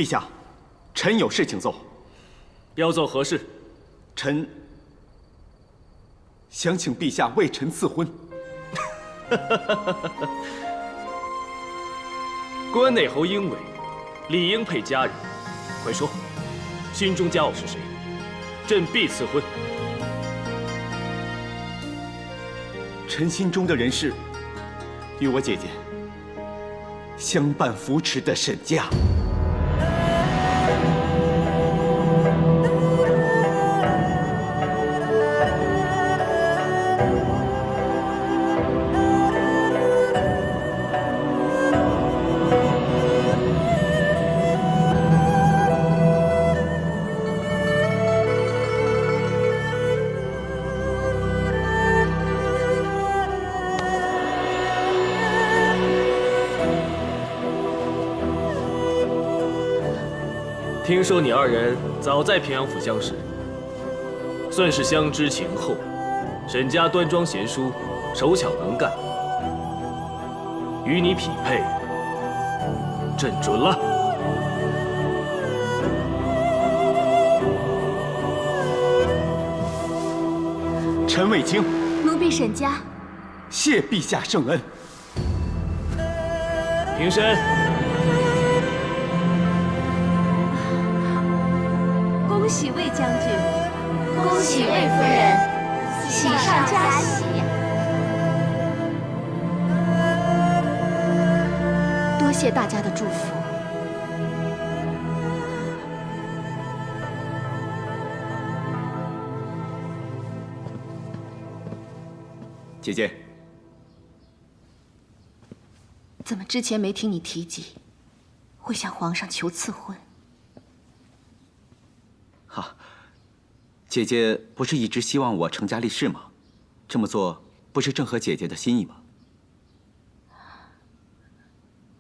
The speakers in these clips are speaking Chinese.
陛下，臣有事请奏。要奏何事？臣想请陛下为臣赐婚。关内侯英伟，理应配佳人。快说，心中佳偶是谁？朕必赐婚。臣心中的人是与我姐姐相伴扶持的沈家。听说你二人早在平阳府相识，算是相知情厚。沈家端庄贤淑，手巧能干，与你匹配，朕准了。臣卫青，奴婢沈家，谢陛下圣恩。平身。恭喜魏将军，恭喜魏夫人，喜上加喜。多谢大家的祝福。姐姐，怎么之前没听你提及，会向皇上求赐婚？哈，姐姐不是一直希望我成家立室吗？这么做不是正合姐姐的心意吗？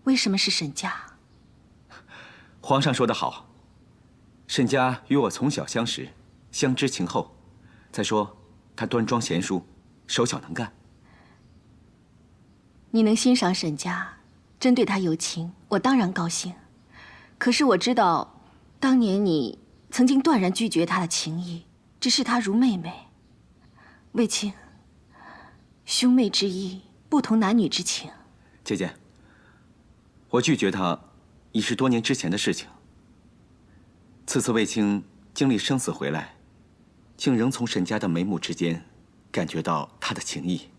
为什么是沈家？皇上说得好，沈家与我从小相识，相知情厚。再说，她端庄贤淑，手巧能干。你能欣赏沈家，真对她有情，我当然高兴。可是我知道，当年你曾经断然拒绝她的情谊，只视她如妹妹。卫青，兄妹之义，不同男女之情。姐姐，我拒绝她，已是多年之前的事情。此次卫青经历生死回来，竟仍从沈家的眉目之间感觉到她的情谊。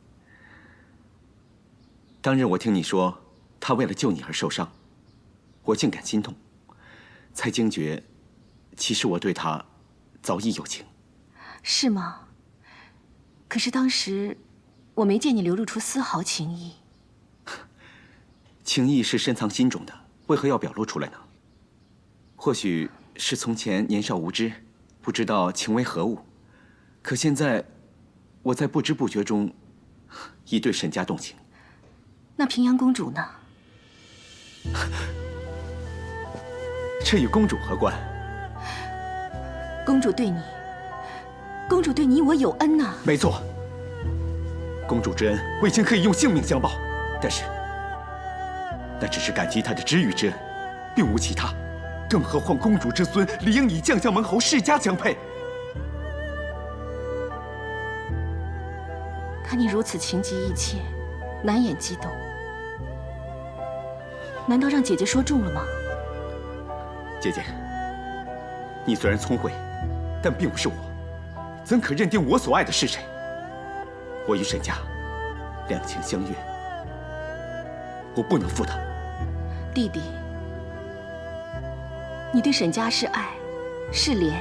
当日我听你说她为了救你而受伤，我竟感心痛，才惊觉，其实我对她早已有情。是吗？可是当时我没见你流露出丝毫情意。情谊是深藏心中的，为何要表露出来呢？或许是从前年少无知，不知道情为何物。可现在，我在不知不觉中，已对沈家动情。那平阳公主呢？这与公主何关？公主对你我有恩呐。没错，公主之恩，卫青可以用性命相报，但是，那只是感激她的知遇之恩，并无其他。更何况公主之孙理应以将相门侯世家相配。看你如此情急意切，难掩激动，难道让姐姐说中了吗？姐姐，你虽然聪慧，但并不是我，怎可认定我所爱的是谁？我与沈家两情相悦，我不能负他。弟弟，你对沈家是爱，是怜，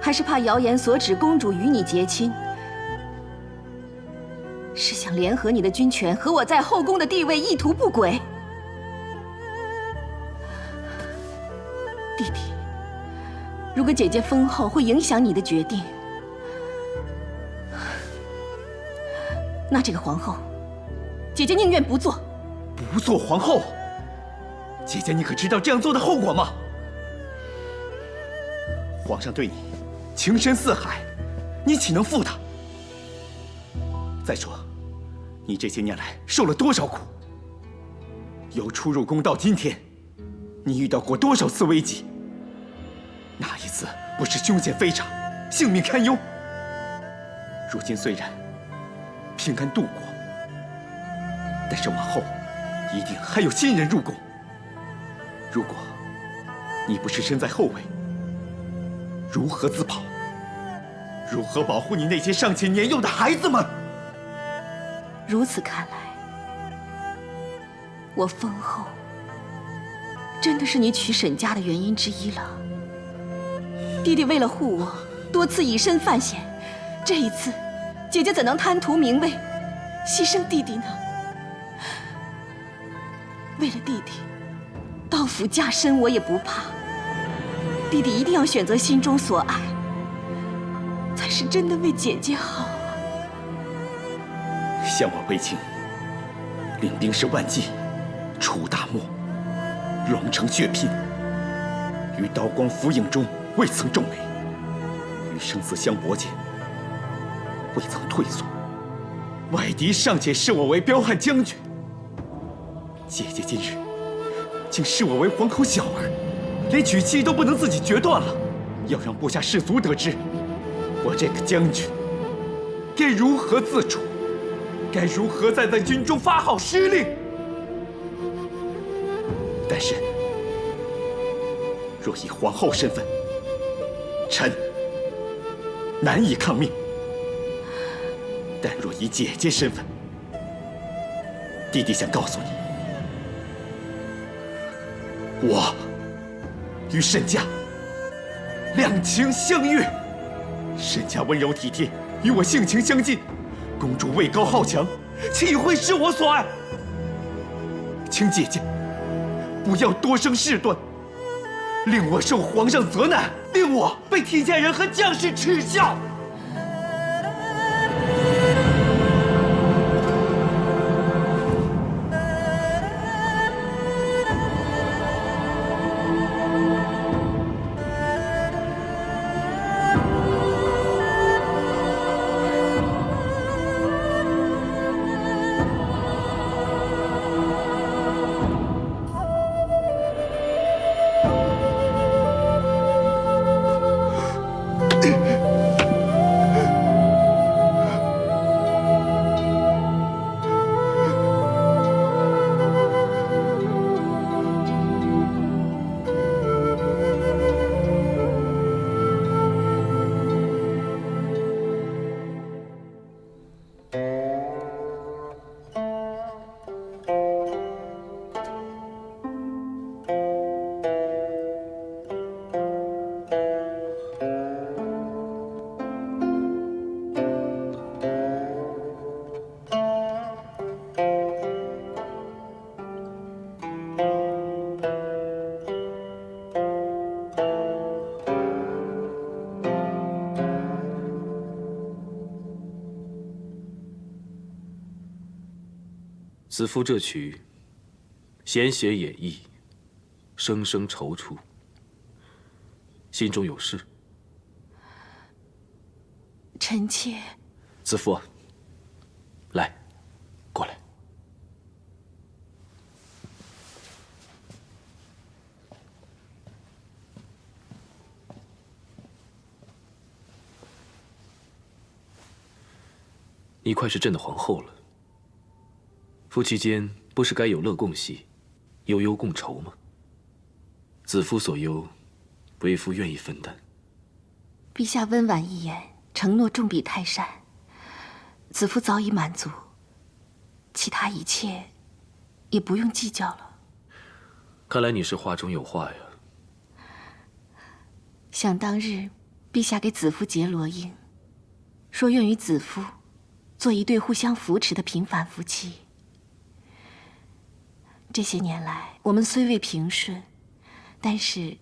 还是怕谣言所指公主与你结亲？是想联合你的军权和我在后宫的地位意图不轨？弟弟，如果姐姐封后会影响你的决定，那这个皇后，姐姐宁愿不做。不做皇后？姐姐，你可知道这样做的后果吗？皇上对你情深似海，你岂能负他？再说，你这些年来受了多少苦？由初入宫到今天，你遇到过多少次危机？哪一次不是凶险非常，性命堪忧？如今虽然平安度过，但是往后一定还有新人入宫。如果你不是身在后位，如何自保？如何保护你那些尚且年幼的孩子们？如此看来，我封后真的是你娶沈家的原因之一了。弟弟为了护我，多次以身犯险，这一次，姐姐怎能贪图名位，牺牲弟弟呢？为了弟弟，到府嫁身我也不怕。弟弟一定要选择心中所爱，才是真的为姐姐好啊！向我归京，领兵士万计，出大漠，龙城血拼，于刀光斧影中未曾皱眉，于生死相搏间未曾退缩。外敌尚且视我为彪悍将军，姐姐今日竟视我为皇口小儿，连娶妻都不能自己决断了，要让部下士卒得知，我这个将军该如何自处，该如何在军中发号施令。但是，若以皇后身份，臣难以抗命；但若以姐姐身份，弟弟想告诉你，我与沈家两情相悦。沈家温柔体贴，与我性情相近，公主位高好强，岂会是我所爱？请姐姐不要多生事端，令我受皇上责难，令我被天下人和将士耻笑。子夫这曲闲写演绎，声声踌躇，心中有事。臣妾，子夫，来，过来。你快是朕的皇后了。夫妻间不是该有乐共喜，有忧共愁吗？子夫所忧，为夫愿意分担。陛下温婉一言，承诺重比泰山，子夫早已满足，其他一切也不用计较了。看来你是话中有话呀。想当日，陛下给子夫结罗缨，说愿与子夫做一对互相扶持的平凡夫妻。这些年来，我们虽未平顺，但是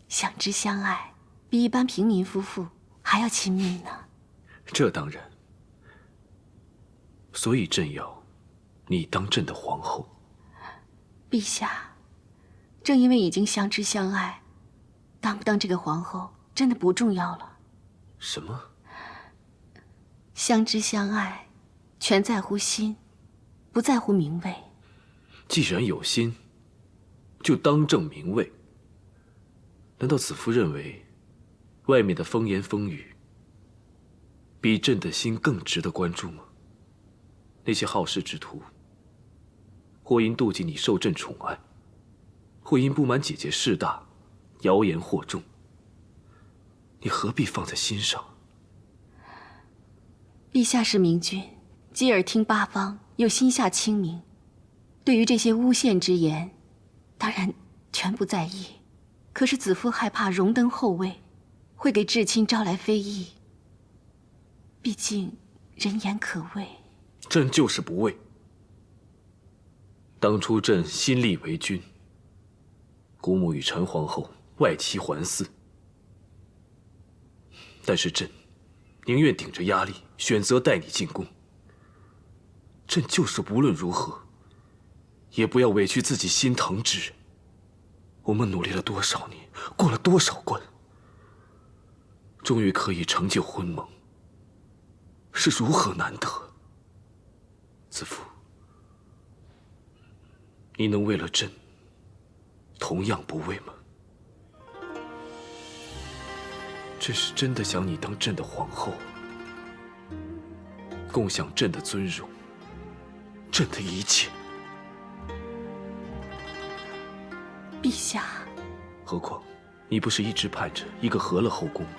相知相爱，比一般平民夫妇还要亲密呢。这当然。所以朕要你当朕的皇后。陛下，正因为已经相知相爱，当不当这个皇后真的不重要了。什么？相知相爱，全在乎心，不在乎名位。既然有心，就当正名位。难道子夫认为，外面的风言风语，比朕的心更值得关注吗？那些好事之徒，或因妒忌你受朕宠爱，或因不满姐姐势大，谣言惑众，你何必放在心上？陛下是明君，既耳听八方，又心下清明。对于这些诬陷之言，当然全不在意。可是子夫害怕荣登后位，会给至亲招来非议。毕竟人言可畏。朕就是不畏。当初朕新立为君，姑母与陈皇后外戚环伺，但是朕宁愿顶着压力选择带你进宫。朕就是无论如何，也不要委屈自己心疼之人。我们努力了多少年，过了多少关，终于可以成就婚盟，是如何难得。子夫，你能为了朕同样不畏吗？朕是真的想你当朕的皇后，共享朕的尊荣，朕的一切。陛下，何况你不是一直盼着一个和乐后宫吗？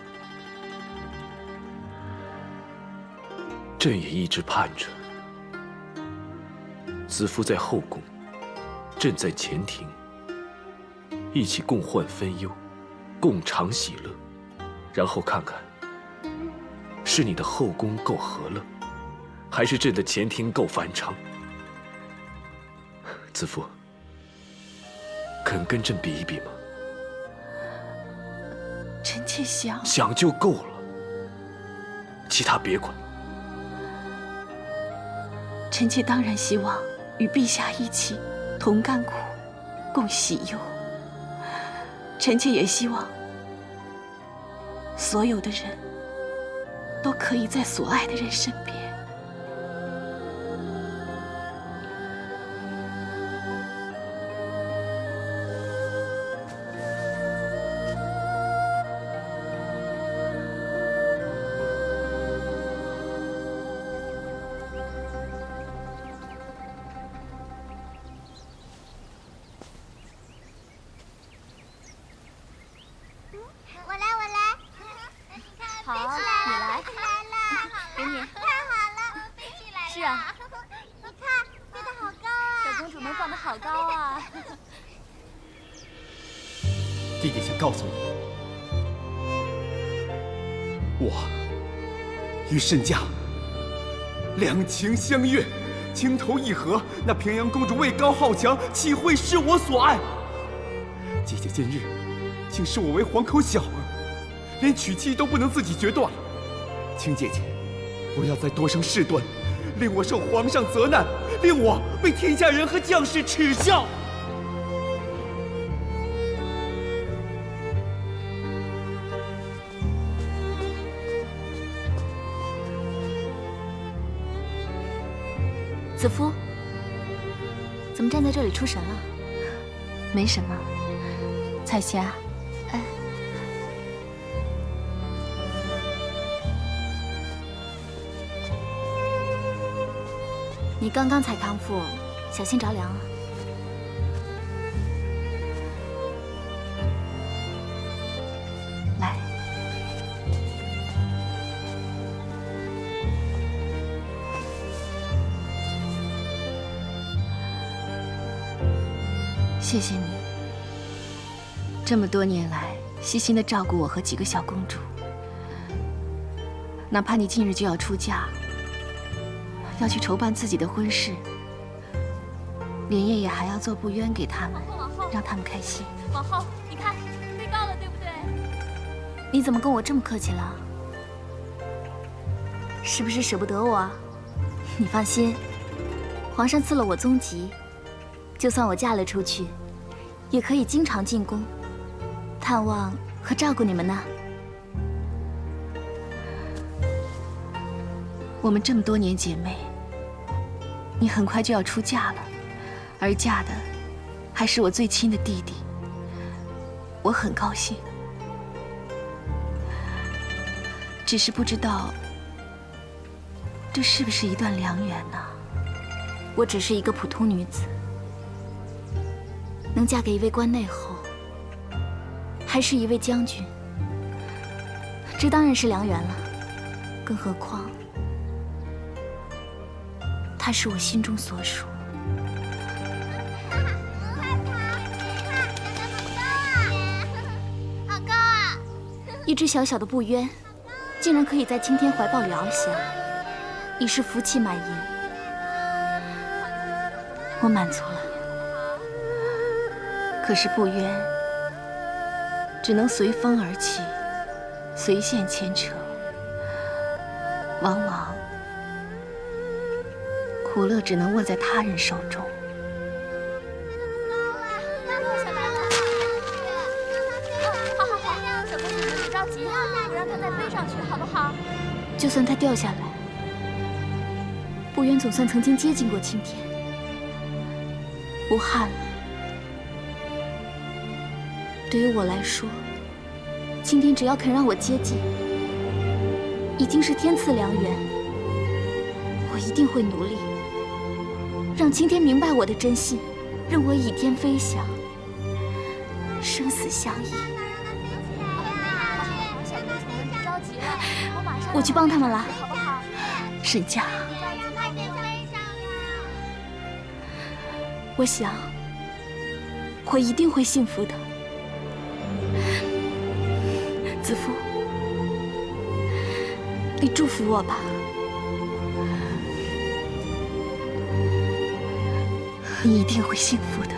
朕也一直盼着。子夫在后宫，朕在前庭，一起共患分忧，共尝喜乐，然后看看，是你的后宫够和乐，还是朕的前庭够繁昌？子夫，肯跟朕比一比吗？臣妾想就够了，其他别管。臣妾当然希望与陛下一起同甘苦，共喜忧。臣妾也希望所有的人都可以在所爱的人身边。好，你来，给你，太好了，飞起来了！是啊，你看，飞得好高啊！小公主们放得好高啊！弟弟想告诉你，我与慎驾两情相悦，情投意合，那平阳公主位高好强，岂会是我所爱？姐姐今日竟视我为皇口小儿，连娶妻都不能自己决断。请姐姐不要再多生事端，令我受皇上责难，令我被天下人和将士耻笑。子夫，怎么站在这里出神了？没什么，彩霞。你刚刚才康复，小心着凉啊！来，谢谢你，这么多年来细心的照顾我和几个小公主，哪怕你近日就要出嫁。要去筹办自己的婚事，连夜也还要做布鸢给他们，让他们开心。往后，你看，飞高了，对不对？你怎么跟我这么客气了？是不是舍不得我啊？你放心，皇上赐了我宗籍，就算我嫁了出去，也可以经常进宫，探望和照顾你们呢。我们这么多年姐妹，你很快就要出嫁了，而嫁的还是我最亲的弟弟，我很高兴。只是不知道，这是不是一段良缘呢？我只是一个普通女子，能嫁给一位关内侯，还是一位将军，这当然是良缘了。更何况，他是我心中所属。好高啊！一只小小的不冤，竟然可以在青天怀抱疗响，已是福气满盈。我满足了。可是不冤，只能随风而起，随线牵扯，往往苦乐只能握在他人手中。小公主，你别着急，我让她再飞上去，好不好？就算它掉下来，不冤总算曾经接近过青天，无憾了。对于我来说，青天只要肯让我接近，已经是天赐良缘。我一定会努力，让青天明白我的真心，任我倚天飞翔，生死相依。我去帮他们了，好不好？沈家，快点飞上呀！我想，我一定会幸福的。子夫，你祝福我吧。你一定会幸福的。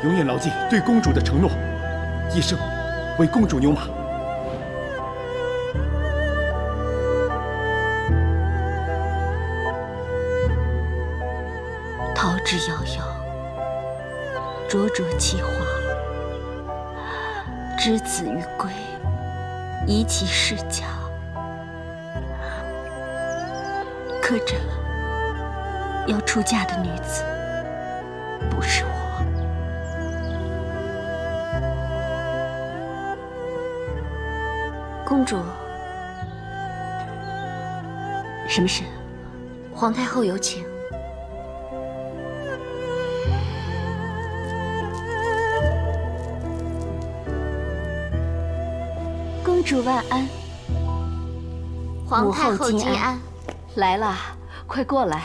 永远牢记对公主的承诺，一生为公主牛马。桃之夭夭，灼灼其华。之子于归，宜其室家。可这要出嫁的女子，不是我。公主，什么事？皇太后有请。公主万安，皇太后吉安。来了，快过来。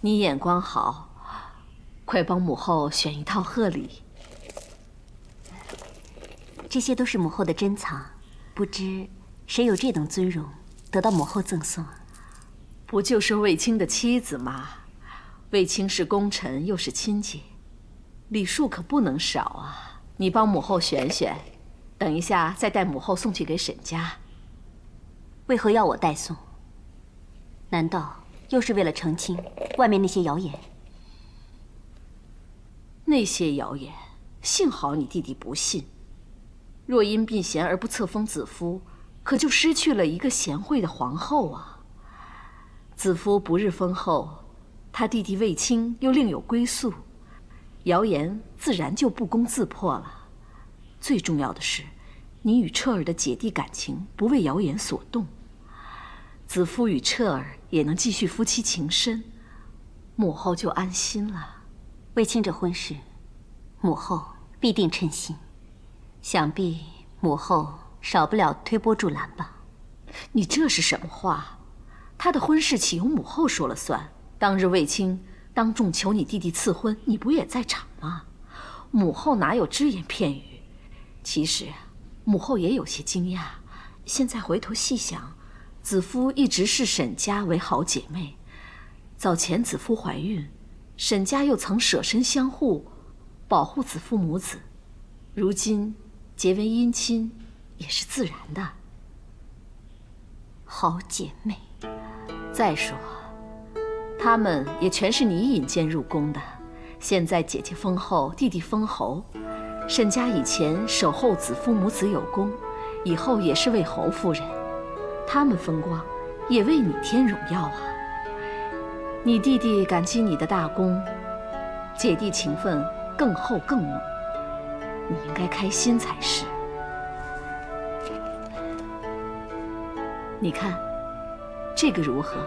你眼光好，快帮母后选一套贺礼。这些都是母后的珍藏，不知谁有这等尊荣，得到母后赠送？不就是卫青的妻子吗？卫青是功臣，又是亲戚，礼数可不能少啊！你帮母后选选，等一下再带母后送去给沈家。为何要我代送？难道又是为了澄清外面那些谣言？那些谣言，幸好你弟弟不信。若因避嫌而不册封子夫，可就失去了一个贤惠的皇后啊。子夫不日封后，他弟弟卫青又另有归宿，谣言自然就不攻自破了。最重要的是，你与彻儿的姐弟感情不为谣言所动，子夫与彻儿也能继续夫妻情深，母后就安心了。卫青这婚事，母后必定称心，想必母后少不了推波助澜吧？你这是什么话？他的婚事岂由母后说了算？当日卫青当众求你弟弟赐婚，你不也在场吗？母后哪有只言片语？其实，母后也有些惊讶。现在回头细想，子夫一直视沈家为好姐妹。早前子夫怀孕，沈家又曾舍身相护，保护子夫母子。如今结为姻亲，也是自然的。好姐妹。再说，她们也全是你引荐入宫的。现在姐姐封后，弟弟封侯，沈家以前守候子夫母子有功，以后也是为侯夫人。他们风光，也为你添荣耀啊。你弟弟感激你的大功，姐弟情分更厚更浓，你应该开心才是。你看，这个如何？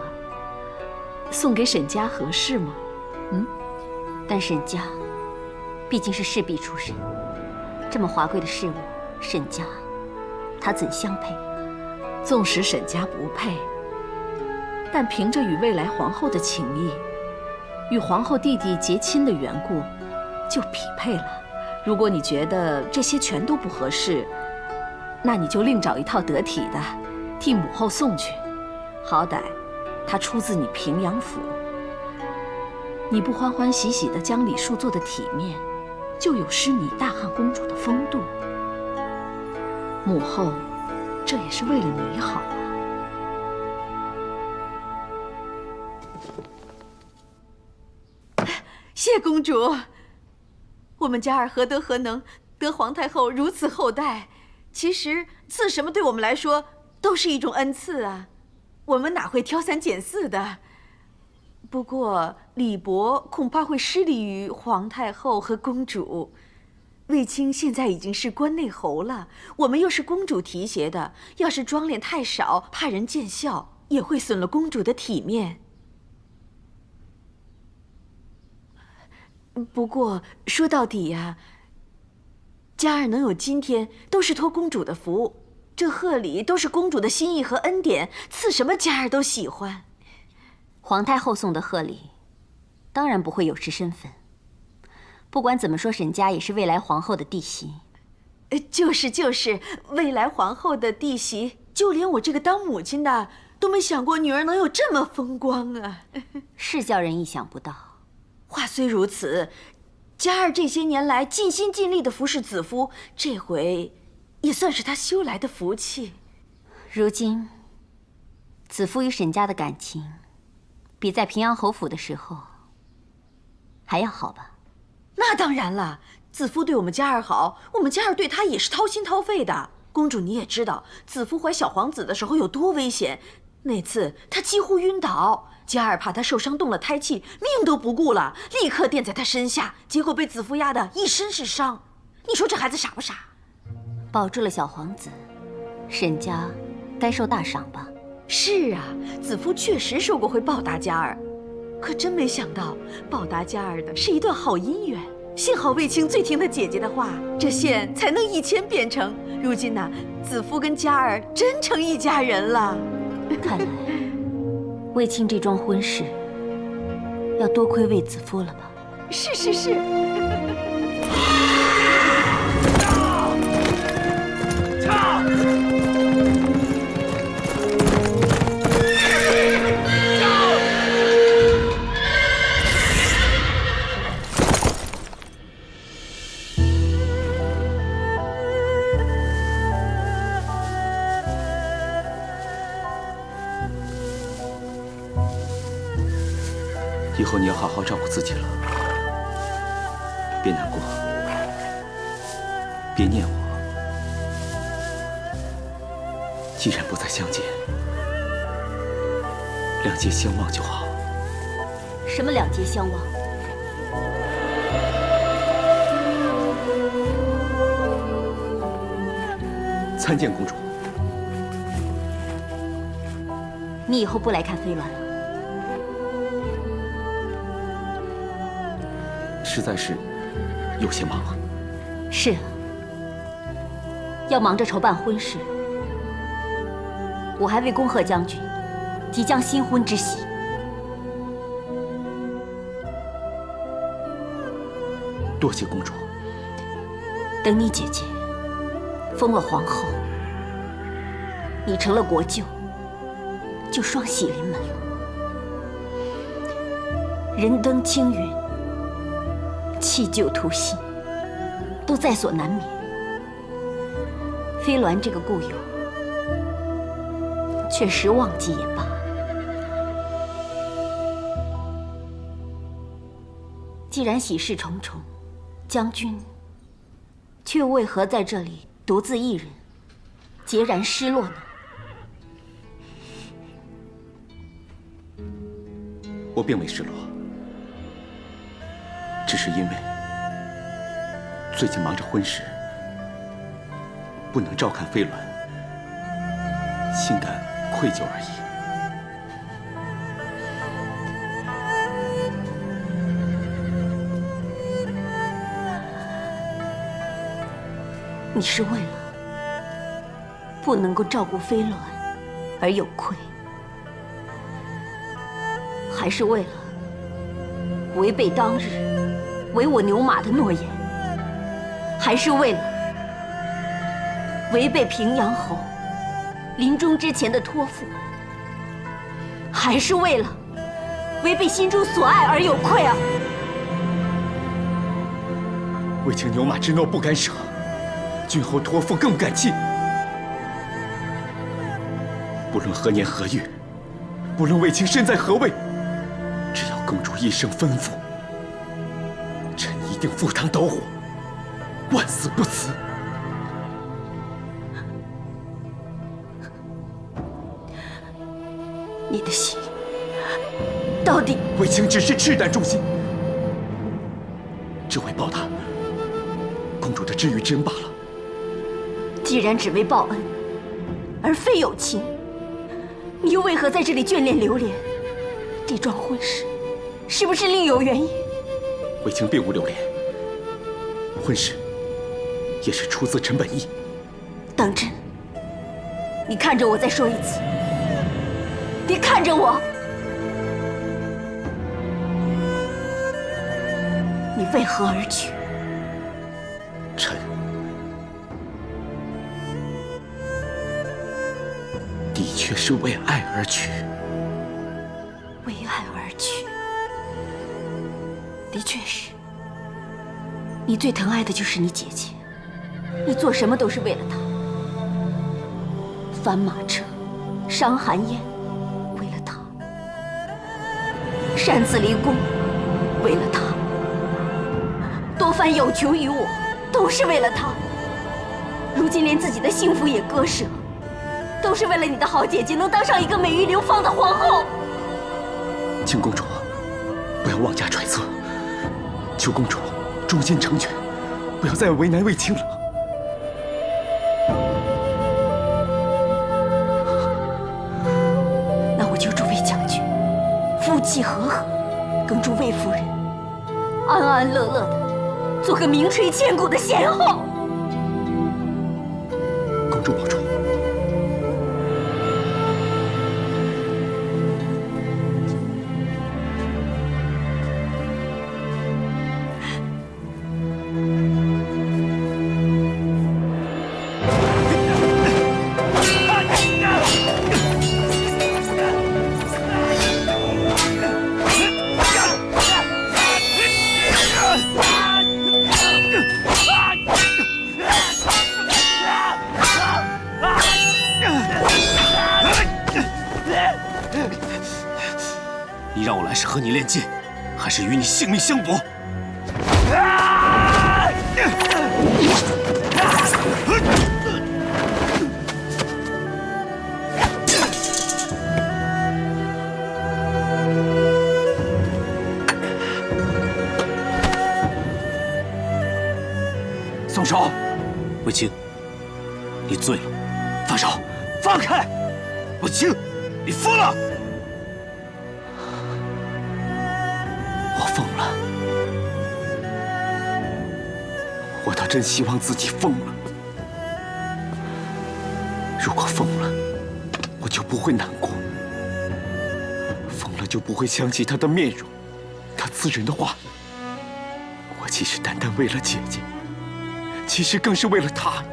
送给沈家合适吗？但沈家毕竟是氏婢出身，这么华贵的事物，沈家他怎相配？纵使沈家不配，但凭着与未来皇后的情谊，与皇后弟弟结亲的缘故，就匹配了。如果你觉得这些全都不合适，那你就另找一套得体的，替母后送去。好歹她出自你平阳府，你不欢欢喜喜地将礼数做得体面，就有失你大汉公主的风度。母后，这也是为了你好啊。谢公主，我们家儿何德何能，得皇太后如此厚待？其实赐什么对我们来说都是一种恩赐啊，我们哪会挑三拣四的？不过李伯恐怕会失礼于皇太后和公主。卫青现在已经是关内侯了，我们又是公主提携的，要是妆脸太少，怕人见笑，也会损了公主的体面。不过说到底呀，嘉儿能有今天，都是托公主的福。这贺礼都是公主的心意和恩典，赐什么嘉儿都喜欢。皇太后送的贺礼，当然不会有失身份。不管怎么说，沈家也是未来皇后的弟媳。就是，未来皇后的弟媳，就连我这个当母亲的都没想过女儿能有这么风光啊！是叫人意想不到。话虽如此，嘉儿这些年来尽心尽力的服侍子夫，这回也算是她修来的福气。如今，子夫与沈家的感情，比在平阳侯府的时候还要好吧？那当然了，子夫对我们嘉儿好，我们嘉儿对他也是掏心掏肺的。公主你也知道，子夫怀小皇子的时候有多危险，那次他几乎晕倒，嘉儿怕他受伤动了胎气，命都不顾了，立刻垫在他身下，结果被子夫压得一身是伤。你说这孩子傻不傻？保住了小皇子，沈家该受大赏吧？是啊，子夫确实说过会报答嘉儿，可真没想到报答嘉儿的是一段好姻缘。幸好卫青最听他姐姐的话，这线才能一牵变成。如今呢，子夫跟嘉儿真成一家人了。看来卫青这桩婚事要多亏卫子夫了吧？是。以后你要好好照顾自己了，别难过，别念我。既然不再相见，两街相望就好。什么两街相望？参见公主。你以后不来看飞鸾了？实在是有些忙。是啊，要忙着筹办婚事。我还为恭贺将军即将新婚之喜。多谢公主。等你姐姐封了皇后，你成了国舅，就双喜临门了。人登青云，弃旧图新，都在所难免。飞鸾这个故友，确实忘记也罢。既然喜事重重，将军却为何在这里独自一人，孑然失落呢？我并未失落，只是因为最近忙着婚事，不能照看飞鸾，心感愧疚而已。你是为了不能够照顾飞鸾而有愧，还是为了违背当日唯我牛马的诺言，还是为了违背平阳侯临终之前的托付，还是为了违背心中所爱而有愧啊？为情牛马之诺不敢舍，君侯托付更不敢弃。不论何年何月，不论卫青身在何位，只要公主一声吩咐，臣一定赴汤蹈火，万死不辞。你的心到底……卫青只是赤胆忠心，只为报答公主的知遇之恩罢了。既然只为报恩，而非有情，你又为何在这里眷恋流连？这桩婚事，是不是另有原因？卫青并无留恋，婚事也是出自臣本意。当真？你看着我再说一次，你看着我，你为何而娶？臣的确是为爱而娶。为爱而娶，的确是。你最疼爱的就是你姐姐，你做什么都是为了她。翻马车，伤寒烟，为了她；擅自离宫，为了她；多番有求于我，都是为了她。如今连自己的幸福也割舍，都是为了你的好姐姐能当上一个美玉流芳的皇后。请公主不要妄加揣测，求公主忠心成全，不要再为难卫青了。那我就祝卫将军夫妻和和，更祝卫夫人安安乐乐的做个名垂千古的贤后。公主保重。你让我来是和你练剑，还是与你性命相搏？松手！卫青，你醉了，放手，放开！卫青，你疯了！我疯了，我倒真希望自己疯了。如果疯了，我就不会难过；疯了就不会想起他的面容，他刺人的话，我我其实单单为了姐姐，其实更是为了她。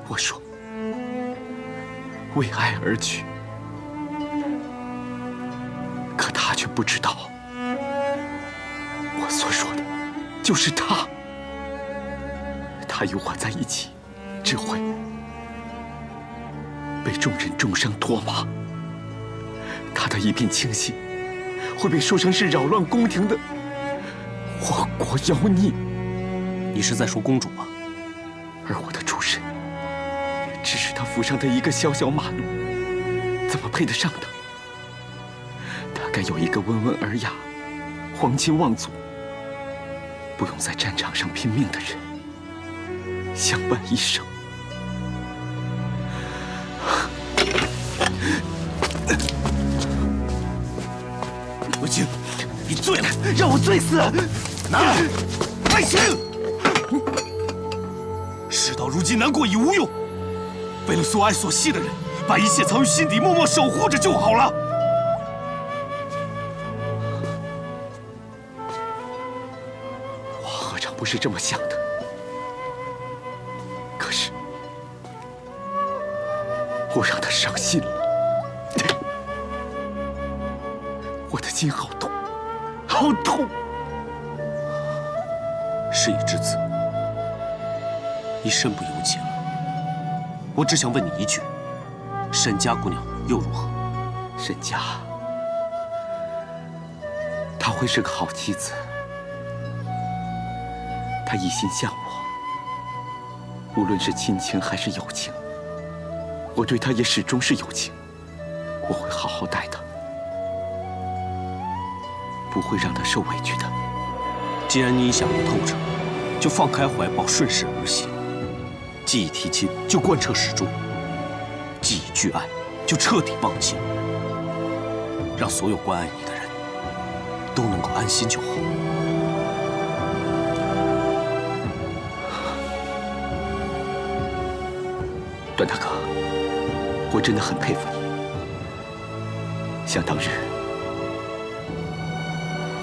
我说，为爱而娶，可她却不知道，我所说的就是她。她与我在一起，只会被众人重伤唾骂。她的一片清心，会被说成是扰乱宫廷的祸国妖孽。你是在说公主吗？而我的出身，只是她府上的一个小小马奴，怎么配得上她？她该有一个温文尔雅、皇亲望族，不用在战场上拼命的人相伴一生。文清，你醉了，让我醉死！拿，爱卿！事到如今，难过已无用。为了所爱所惜的人，把一切藏于心底，默默守护着就好了。我何尝不是这么想的？可是，我让他伤心了，我的心好痛，好痛。事已至此，你身不由己了。我只想问你一句：沈家姑娘又如何？沈家，她会是个好妻子。她一心向我，无论是亲情还是友情，我对她也始终是友情。我会好好待她，不会让她受委屈的。既然你已想得透彻，就放开怀抱，顺势而行。既已提亲，就贯彻始终；既已具爱，就彻底忘记，让所有关爱你的人都能够安心就好。段大哥，我真的很佩服你。想当日，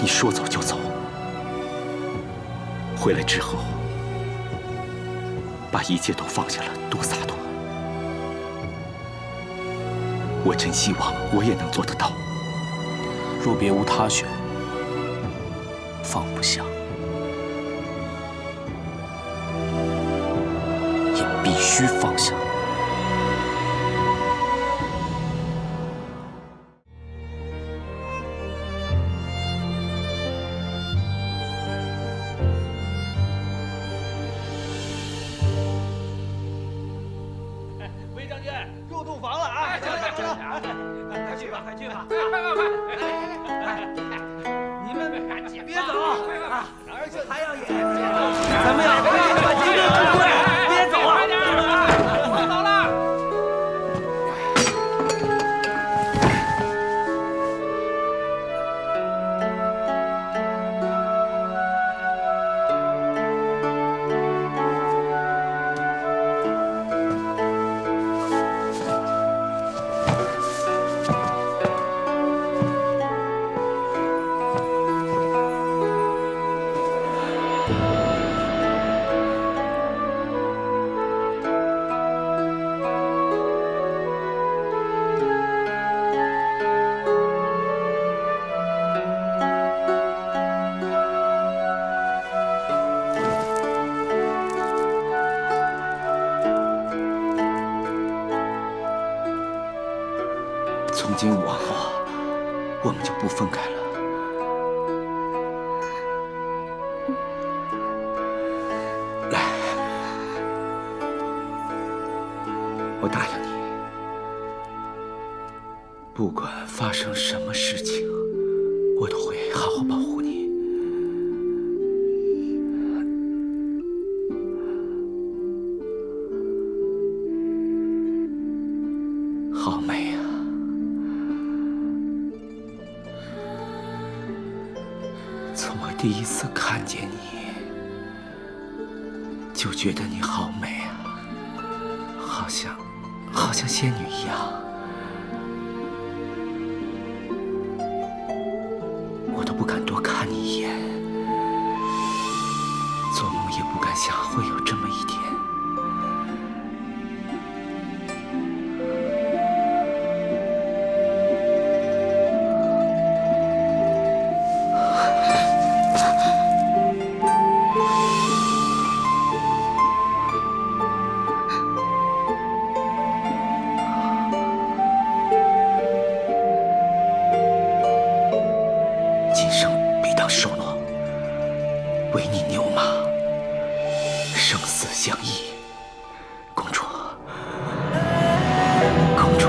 你说走就走，回来之后，把一切都放下了，多洒脱！我真希望我也能做得到。若别无他选，放不下，也必须放下。魏将军入洞房了啊！快去吧，快去吧！快！你们别走啊！而且还要演，咱们要把今日不归，别走啊！快点啊！快走了！从今往后，我们就不分开了。来，我答应你，不管发生什么事情，我都会好好保护你。好美啊！从我第一次看见你，就觉得你好美啊，好像仙女一样。我都不敢多看你一眼。下会有这么一天。今生必当受诺，为你牛马，生死相依。公主，公主。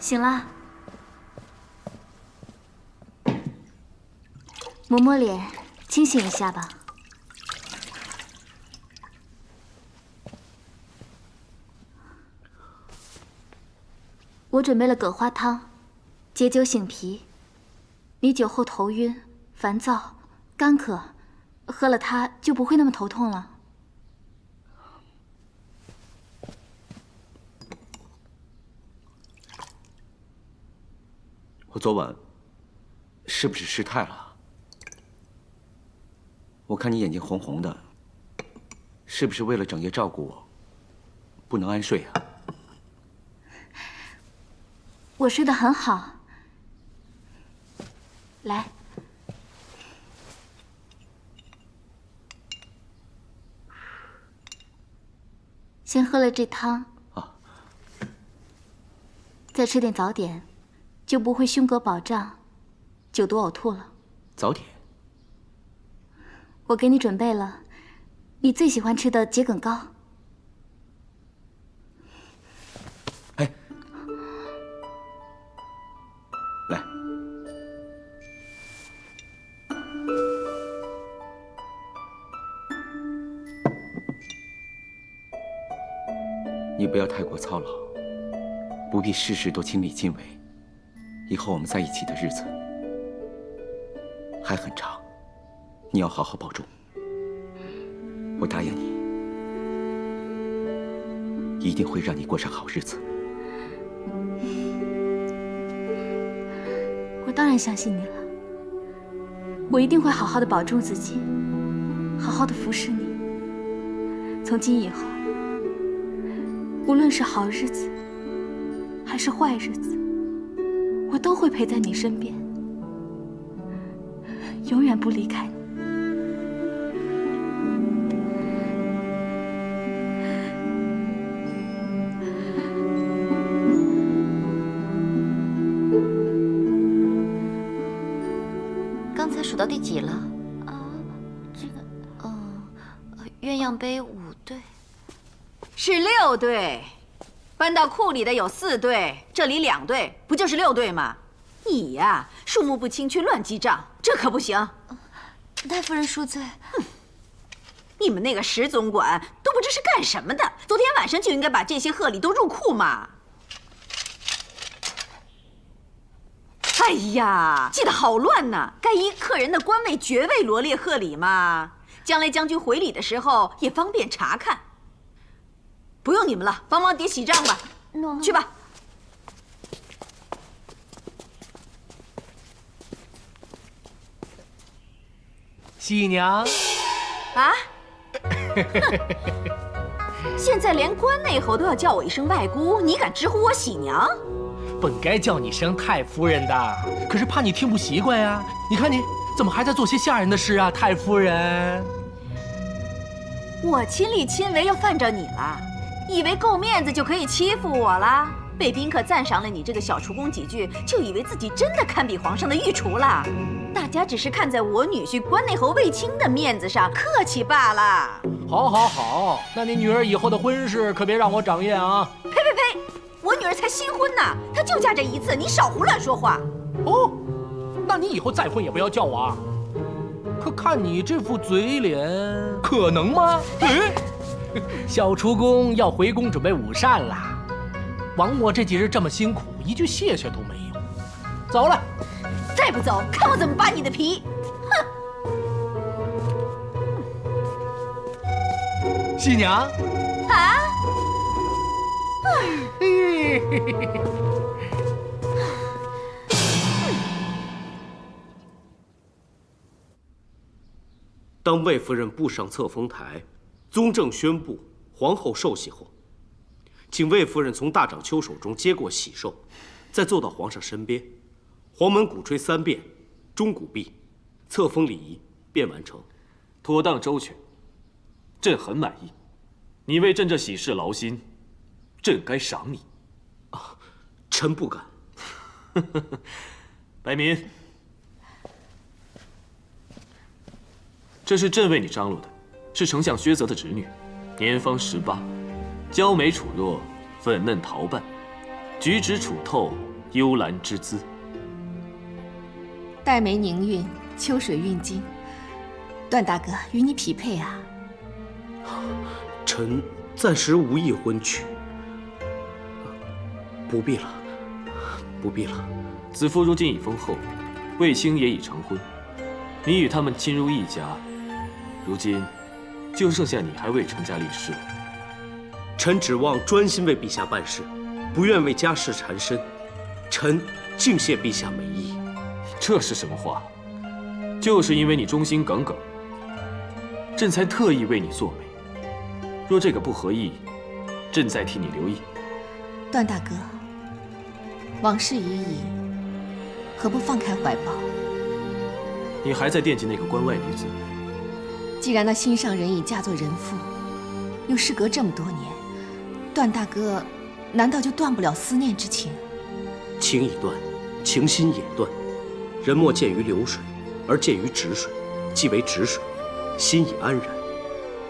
醒了，抹抹脸，清醒一下吧。我准备了葛花汤，解酒醒脾。你酒后头晕、烦躁、干渴，喝了它就不会那么头痛了。我昨晚是不是失态了？我看你眼睛红红的，是不是为了整夜照顾我，不能安睡啊？我睡得很好。来，先喝了这汤啊，再吃点早点。就不会胸膈饱胀、久毒呕吐了。早点，我给你准备了你最喜欢吃的桔梗糕。哎，来，你不要太过操劳，不必事事都亲力亲为。以后我们在一起的日子还很长，你要好好保重。我答应你，一定会让你过上好日子。我当然相信你了，我一定会好好的保重自己，好好的服侍你。从今以后，无论是好日子还是坏日子，我都会陪在你身边，永远不离开你。刚才数到第几了？这个，鸳鸯杯5对，是6对。搬到库里的有4对，这里2对，不就是6对吗？你呀，数目不清却乱记账，这可不行。太夫人恕罪。哼，你们那个石总管都不知是干什么的，昨天晚上就应该把这些贺礼都入库嘛。哎呀，记得好乱呐！该依客人的官位爵位罗列贺礼嘛，将来将军回礼的时候也方便查看。不用你们了，帮忙叠喜账吧。去吧。喜娘。啊？现在连关内侯都要叫我一声外姑，你敢直呼我喜娘？本该叫你声太夫人的，可是怕你听不习惯呀。你看你怎么还在做些吓人的事啊，太夫人？我亲力亲为要犯着你了，以为够面子就可以欺负我了？被宾客赞赏了你这个小厨工几句，就以为自己真的堪比皇上的御厨了？大家只是看在我女婿关内侯卫青的面子上客气罢了。好，那你女儿以后的婚事可别让我长厌啊！呸！我女儿才新婚呢，她就嫁这一次，你少胡乱说话。哦，那你以后再婚也不要叫我啊！可看你这副嘴脸，可能吗？小厨工要回宫准备午膳啦。枉我这几日这么辛苦，一句谢谢都没有。走了，再不走，看我怎么扒你的皮！哼！新娘啊！当魏夫人步上册封台，宗正宣布皇后受喜后，请魏夫人从大长秋手中接过喜寿，再坐到皇上身边，黄门鼓吹3遍，钟鼓毕，册封礼仪便完成，妥当周全，朕很满意。你为朕这喜事劳心，朕该赏你。啊，臣不敢。白民，这是朕为你张罗的，是丞相薛泽的侄女，年方18，娇美楚若，粉嫩桃瓣，举止楚透，幽兰之姿。黛眉凝韵，秋水韵经，段大哥与你匹配啊！臣暂时无意婚娶，不必了，不必了。子夫如今已封后，卫青也已成婚，你与他们亲如一家，如今就剩下你还为陈家立事了。臣指望专心为陛下办事，不愿为家事缠身。臣敬谢陛下美意。这是什么话？就是因为你忠心耿耿，朕才特意为你做媒。若这个不合意，朕再替你留意。段大哥，往事已矣，何不放开怀抱？你还在惦记那个关外女子？既然那心上人已嫁作人妇，又事隔这么多年，段大哥难道就断不了思念之情？情已断，情心也断。人莫见于流水，而见于止水。既为止水，心已安然，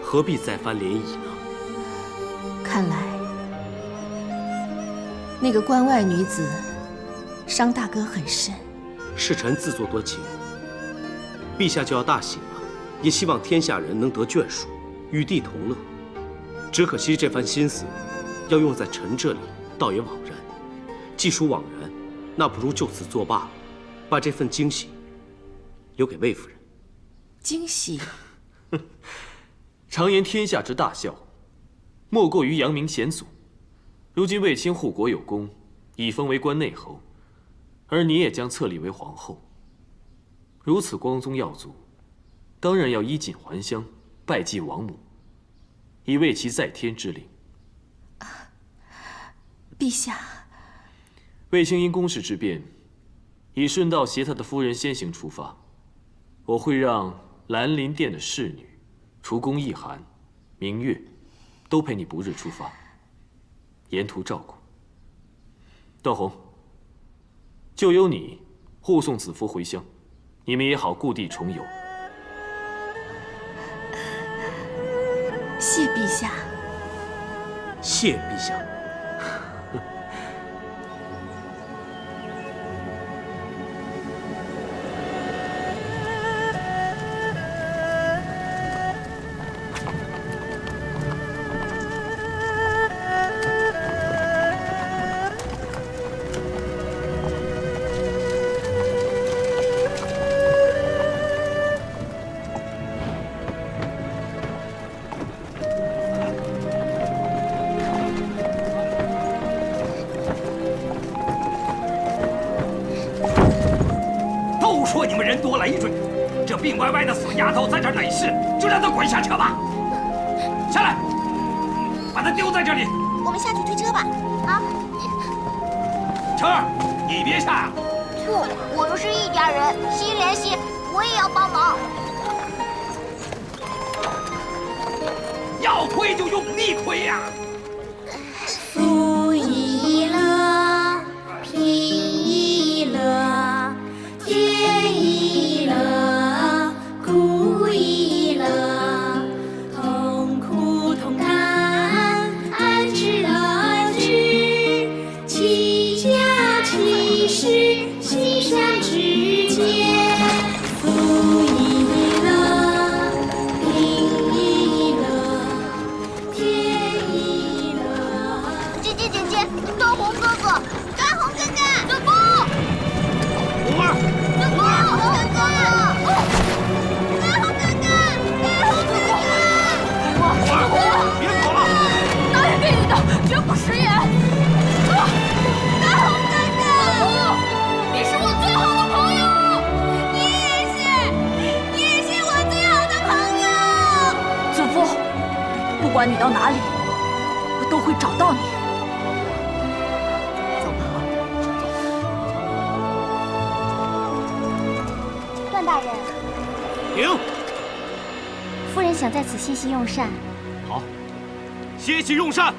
何必再翻涟漪呢？看来，那个关外女子伤大哥很深。是臣自作多情。陛下就要大喜了，也希望天下人能得眷属，与地同乐。只可惜这番心思，要用在臣这里，倒也枉然。既属枉然，那不如就此作罢了，把这份惊喜留给魏夫人。惊喜？常言天下之大孝，莫过于扬名显祖。如今卫青护国有功，已封为关内侯，而你也将册立为皇后。如此光宗耀祖，当然要衣锦还乡，拜祭王母，以慰其在天之灵。陛下，卫青因公事之便，已顺道携他的夫人先行出发。我会让兰陵殿的侍女、厨工一涵、明月，都陪你不日出发，沿途照顾。段宏，就由你护送子夫回乡，你们也好故地重游。谢陛下。谢陛下。说你们人多累赘，这病歪歪的死丫头在这累事，就让她滚下车吧。下来，把她丢在这里。我们下去推车吧。啊，成儿，你别下。不，我们是一家人，心连心，我也要帮忙。要推就用力推呀。富亦乐，贫亦乐，天亦乐，苦亦乐，同管你到哪里，我都会找到你。走吧。段大人，停！夫人想在此歇息用膳。好，歇息用膳。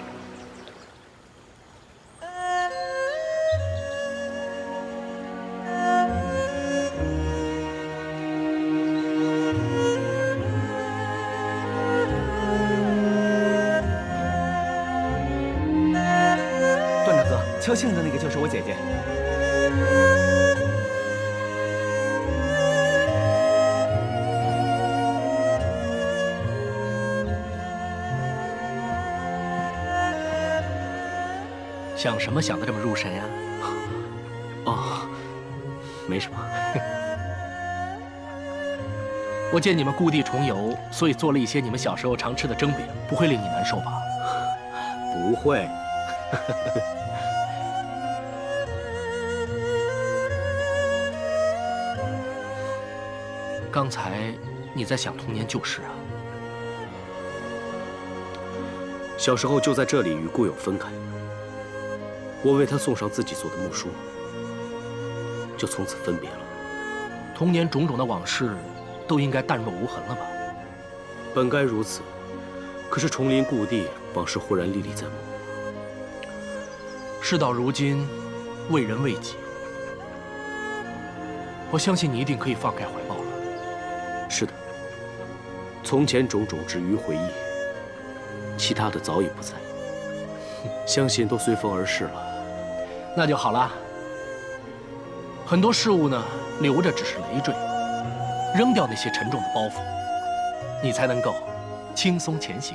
段大哥，敲磬的那个就是我姐姐。想什么想得这么入神呀？哦，没什么。我见你们故地重游，所以做了一些你们小时候常吃的蒸饼，不会令你难受吧？不会。刚才你在想童年旧事啊？小时候就在这里与故友分开，我为他送上自己做的木梳，就从此分别了。童年种种的往事，都应该淡若无痕了吧？本该如此，可是重临故地，往事忽然历历在目。事到如今，为人为己，我相信你一定可以放开怀抱了。是的，从前种种只余回忆，其他的早已不在，相信都随风而逝了。那就好了。很多事物呢，留着只是累赘，扔掉那些沉重的包袱，你才能够轻松前行。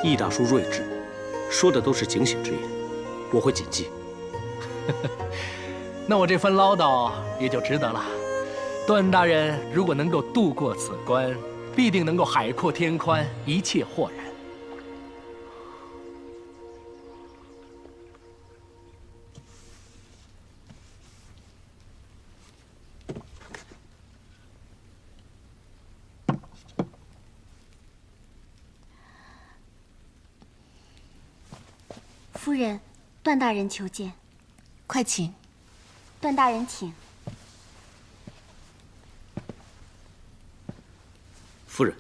易大叔睿智，说的都是警醒之言，我会谨记。那我这番唠叨也就值得了。段大人如果能够度过此关，必定能够海阔天宽，一切豁然。夫人，段大人求见。快请。段大人请。夫人，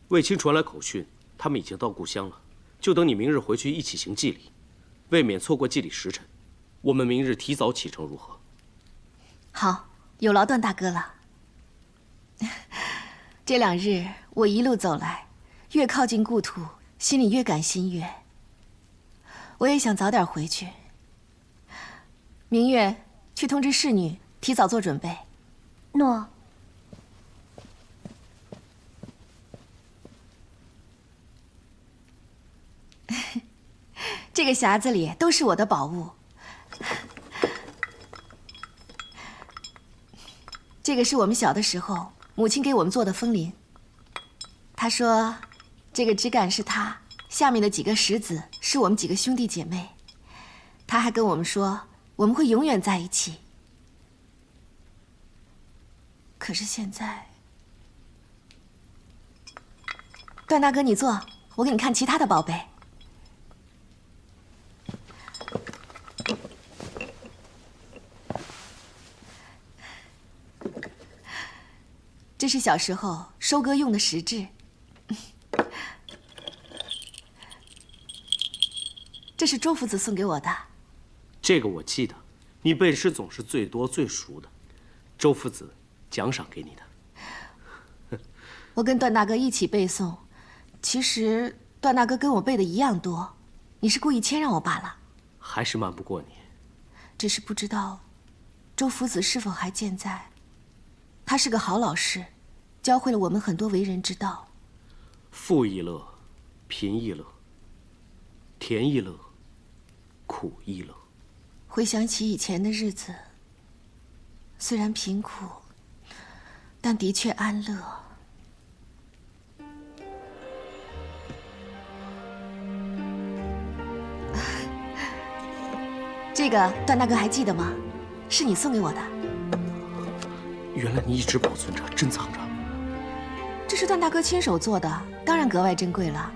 卫青传来口讯，他们已经到故乡了，就等你明日回去一起行祭礼，为免错过祭礼时辰，我们明日提早启程，如何？好，有劳段大哥了。这2日我一路走来，越靠近故土，心里越感心悦。我也想早点回去。明月，去通知侍女，提早做准备。诺。这个匣子里都是我的宝物。这个是我们小的时候母亲给我们做的风铃。她说，这个枝干是她，下面的几个石子是我们几个兄弟姐妹。她还跟我们说，我们会永远在一起。可是现在，段大哥，你坐，我给你看其他的宝贝。这是小时候收割用的石臼，这是周夫子送给我的。这个我记得，你背诗总是最多最熟的，周夫子奖赏给你的。我跟段大哥一起背诵，其实段大哥跟我背的一样多，你是故意谦让我罢了。还是瞒不过你，只是不知道周夫子是否还健在。他是个好老师，教会了我们很多为人之道。富亦乐，贫亦乐，甜亦乐，苦亦乐。回想起以前的日子，虽然贫苦，但的确安乐。这个段大哥还记得吗？是你送给我的。原来你一直保存着、珍藏着。这是段大哥亲手做的，当然格外珍贵了。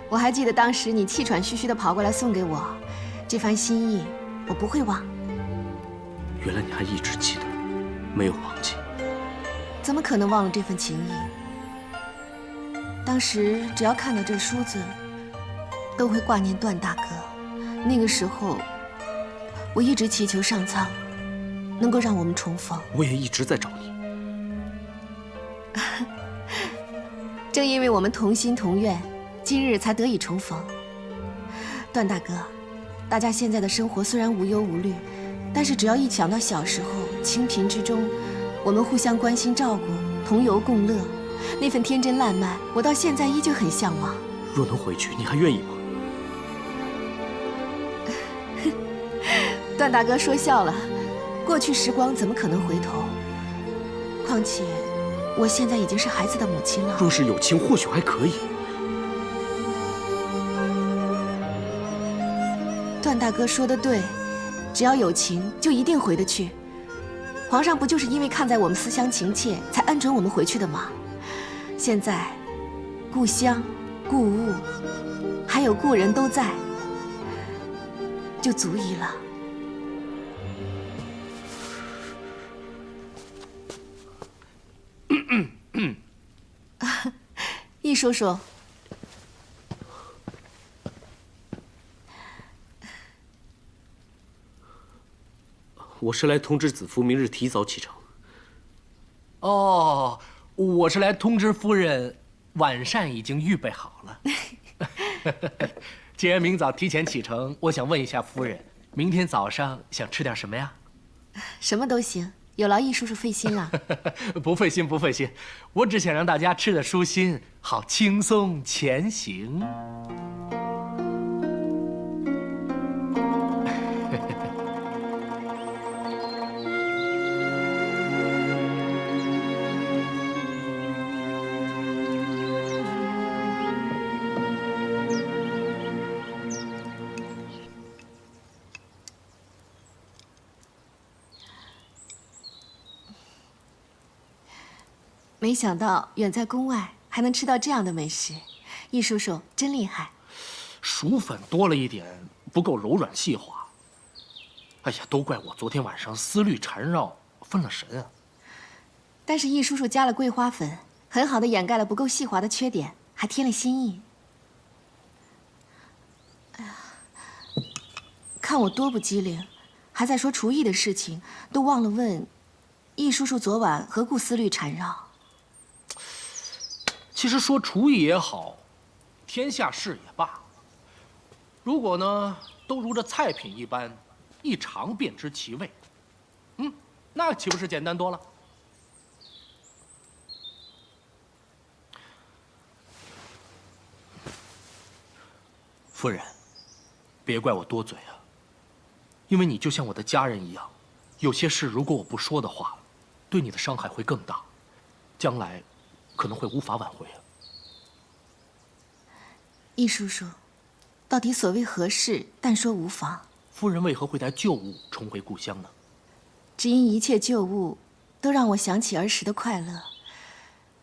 我还记得当时你气喘吁吁地跑过来送给我，这番心意我不会忘。原来你还一直记得，没有忘记。怎么可能忘了这份情谊？当时只要看到这书字，都会挂念段大哥。那个时候，我一直祈求上苍能够让我们重逢。我也一直在找你。正因为我们同心同愿，今日才得以重逢。段大哥，大家现在的生活虽然无忧无虑，但是只要一想到小时候清贫之中，我们互相关心照顾，同游共乐，那份天真烂漫，我到现在依旧很向往。若能回去，你还愿意吗？段大哥说笑了，过去时光怎么可能回头？况且，我现在已经是孩子的母亲了。若是有情，或许还可以。段大哥说的对，只要有情，就一定回得去。皇上不就是因为看在我们思乡情切，才恩准我们回去的吗？现在，故乡、故物，还有故人都在，就足矣了。易叔叔，我是来通知子夫明日提早启程。哦，我是来通知夫人，晚膳已经预备好了。既然明早提前启程，我想问一下夫人，明天早上想吃点什么呀？什么都行，有劳易叔叔费心了。不费心，不费心，我只想让大家吃得舒心，好轻松前行。没想到远在宫外还能吃到这样的美食，易叔叔真厉害。薯粉多了一点，不够柔软细滑。哎呀，都怪我昨天晚上思虑缠绕，分了神啊。但是易叔叔加了桂花粉，很好的掩盖了不够细滑的缺点，还添了心意。哎呀，看我多不机灵，还在说厨艺的事情，都忘了问易叔叔昨晚何故思虑缠绕。其实说厨艺也好，天下事也罢，如果呢都如这菜品一般，一尝便知其味，那岂不是简单多了？夫人，别怪我多嘴啊，因为你就像我的家人一样，有些事如果我不说的话，对你的伤害会更大，将来可能会无法挽回啊。易叔叔，到底所谓何事？但说无妨。夫人为何会带旧物重回故乡呢？只因一切旧物都让我想起儿时的快乐。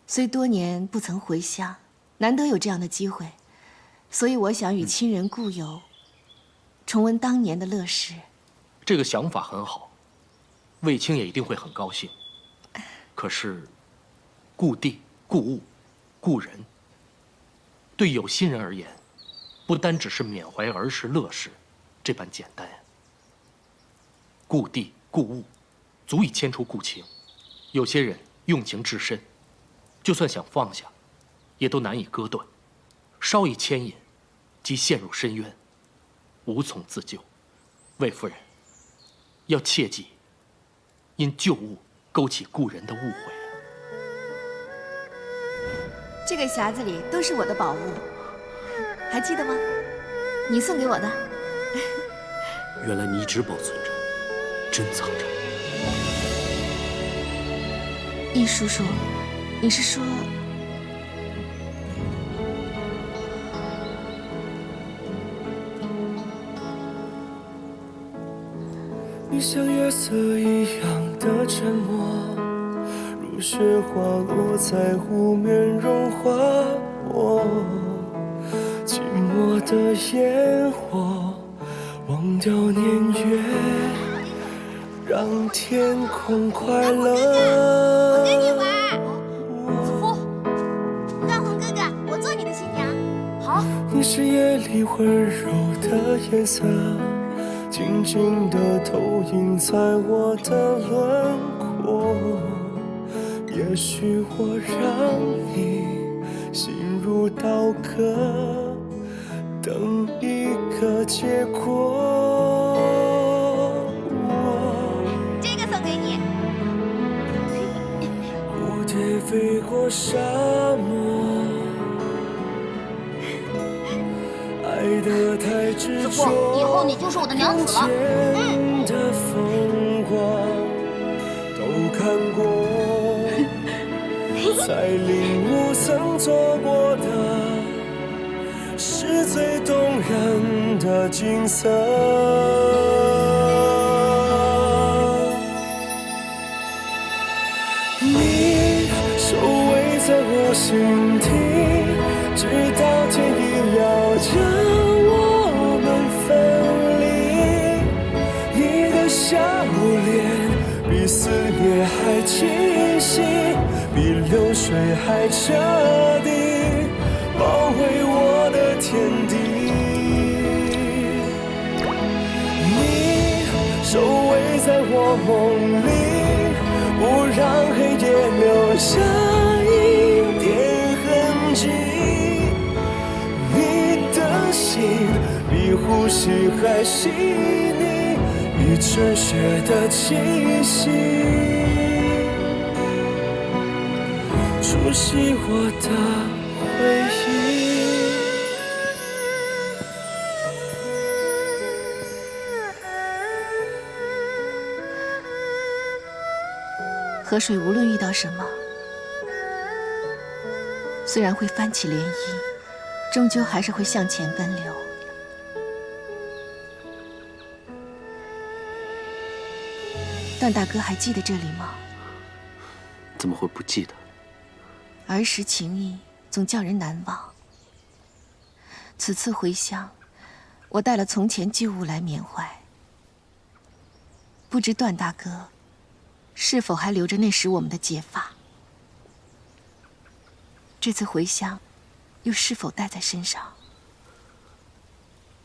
虽多年不曾回乡，难得有这样的机会，所以我想与亲人故友重温当年的乐事。这个想法很好，卫青也一定会很高兴。可是，故地、故物、故人，对有心人而言，不单只是缅怀儿时乐事这般简单。故地、故物，足以牵出故情。有些人用情至深，就算想放下，也都难以割断。稍一牵引，即陷入深渊，无从自救。魏夫人，要切记，因旧物勾起故人的误会。这个匣子里都是我的宝物，还记得吗？你送给我的。原来你一直保存着，珍藏着。易叔叔，你是说？你像月色一样的沉默，如雪花落在湖面融化我。寂寞的烟火，忘掉年月，让天空快乐。我跟你玩。子夫，大红哥哥，我做你的新娘。好。你是夜里温柔的颜色，静静地投影在我的轮廓。也许我让你心如刀割，等一个结果。这个送给你。蝴蝶飞过沙漠，爱得太执着。子夫，以后你就是我的娘子了。的风光都看过，才领悟曾做过的是最动人的景色。你守卫在我心底，直到天意要将我们分离。你的笑脸比思念还清晰，比流水还彻底，包围我的天地。你守卫在我梦里，不让黑夜留下一点痕迹。你的心比呼吸还细腻，比春雪的气息，熟悉我的回忆。河水无论遇到什么，虽然会翻起涟漪，终究还是会向前奔流。段大哥还记得这里吗？怎么会不记得？儿时情谊总叫人难忘。此次回乡，我带了从前旧物来缅怀。不知段大哥是否还留着那时我们的结发？这次回乡，又是否带在身上？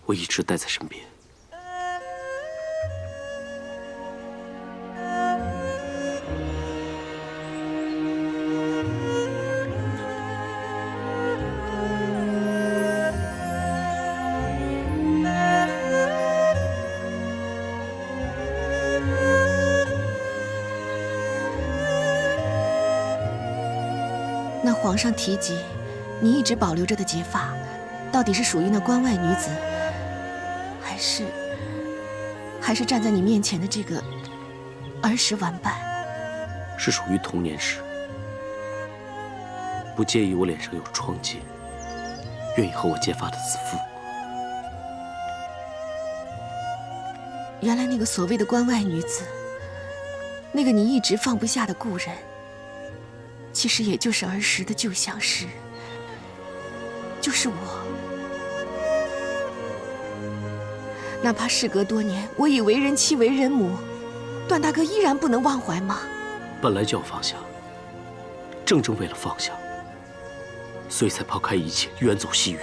我一直带在身边。那皇上提及你一直保留着的结发，到底是属于那关外女子，还是站在你面前的这个儿时玩伴？是属于童年时，不介意我脸上有疮疖，愿意和我结发的子夫。原来那个所谓的关外女子，那个你一直放不下的故人，其实也就是儿时的旧相识，就是我。哪怕事隔多年，我已为人妻为人母，段大哥依然不能忘怀吗？本来就要放下，正为了放下，所以才抛开一切，远走西域。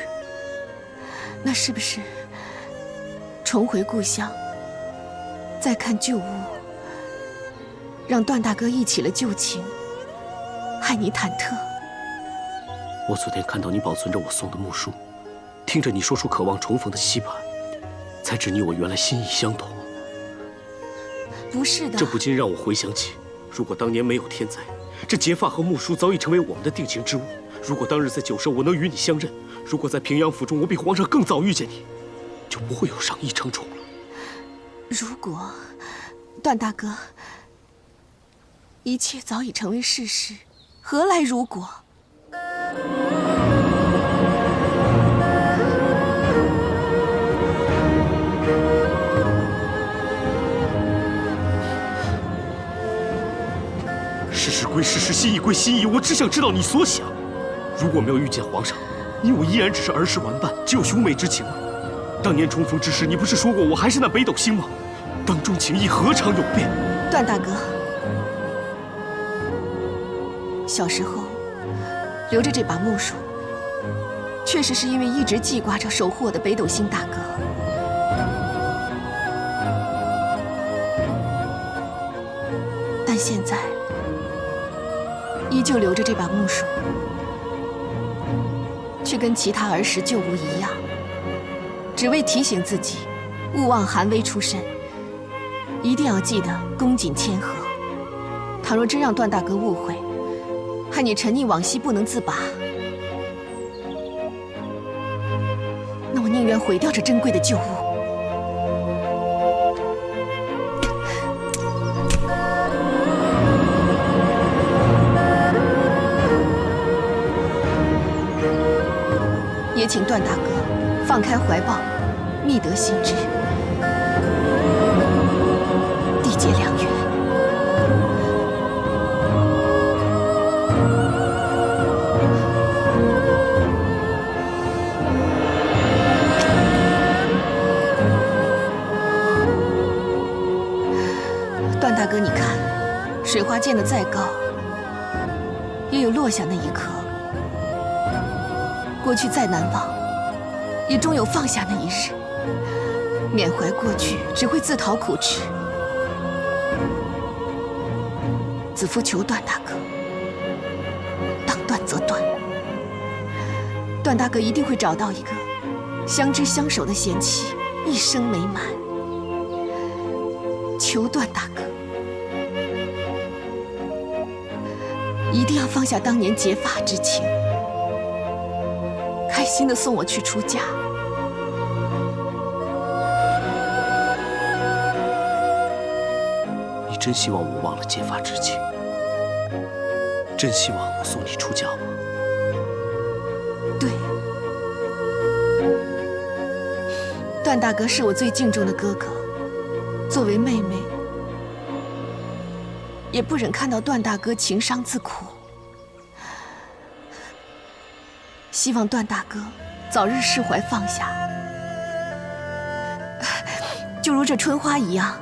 那是不是重回故乡，再看旧物，让段大哥忆起了旧情，害你忐忑？我昨天看到你保存着我送的木书，听着你说出渴望重逢的期盼，才知你我原来心意相同。不是的，这不禁让我回想起，如果当年没有天灾，这结发和木书早已成为我们的定情之物。如果当日在九寿我能与你相认，如果在平阳府中我比皇上更早遇见你，就不会有上一成宠了。如果，段大哥，一切早已成为事实，何来如果？事归事实，心意归心意，我只想知道你所想。如果没有遇见皇上，你我依然只是儿时玩伴，只有兄妹之情吗？当年重逢之时，你不是说过我还是那北斗星吗？当中情谊何尝有变？段大哥，小时候留着这把木梳，确实是因为一直记挂着守护我的北斗星大哥。但现在依旧留着这把木梳，却跟其他儿时旧物一样，只为提醒自己，勿忘寒微出身，一定要记得恭谨谦和。倘若真让段大哥误会，害你沉溺往昔不能自拔，那我宁愿毁掉这珍贵的旧物。也请段大哥放开怀抱，觅得心知，缔结良缘。段大哥，你看，水花溅得再高，也有落下那一刻。过去再难忘，也终有放下那一日。缅怀过去，只会自讨苦吃。子夫求段大哥，当断则断。段大哥一定会找到一个相知相守的贤妻，一生美满。求段大哥，一定要放下当年结发之情。开心地送我去出家。你真希望我忘了结发之情？真希望我送你出家吗？对，段大哥是我最敬重的哥哥，作为妹妹，也不忍看到段大哥情伤自苦。希望段大哥早日释怀放下，就如这春花一样，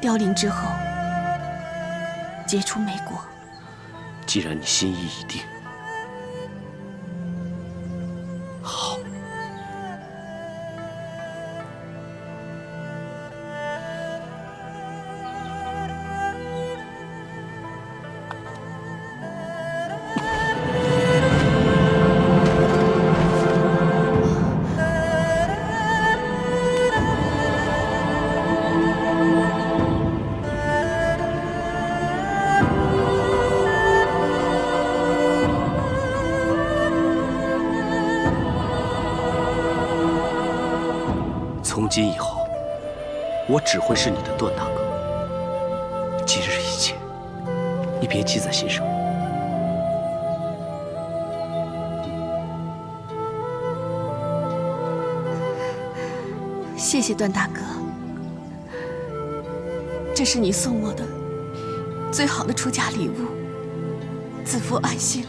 凋零之后结出美果。既然你心意已定，好。从今以后，我只会是你的段大哥。今日一切，你别记在心上。谢谢段大哥，这是你送我的最好的出家礼物，子夫安心了。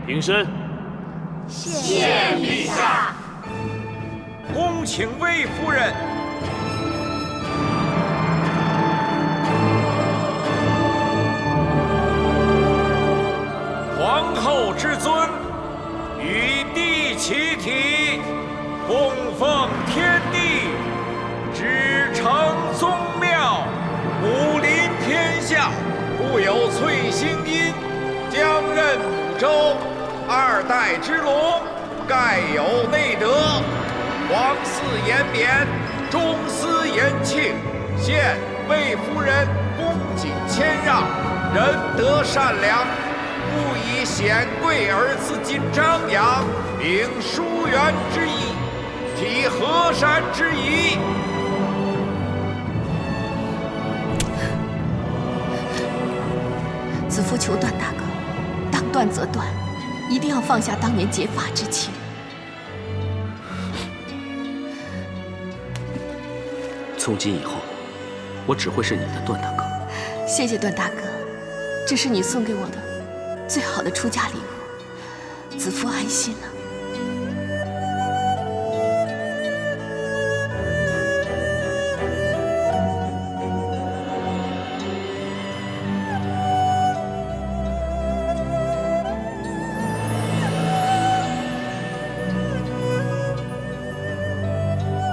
平身。谢陛下。恭请魏夫人。皇后之尊，与地齐体，供奉天地，至诚宗庙，武临天下，故有翠星音，将任五州，2代之龙，盖有内德。皇嗣延冕，中司延庆，现魏夫人恭谨谦让，仁德善良。故以显贵而自尽张扬，秉疏远之意，体河山之宜。子夫求段大哥，当断则断，一定要放下当年结发之情。从今以后，我只会是你的段大哥。谢谢段大哥，这是你送给我的最好的出家礼物，子夫安心了。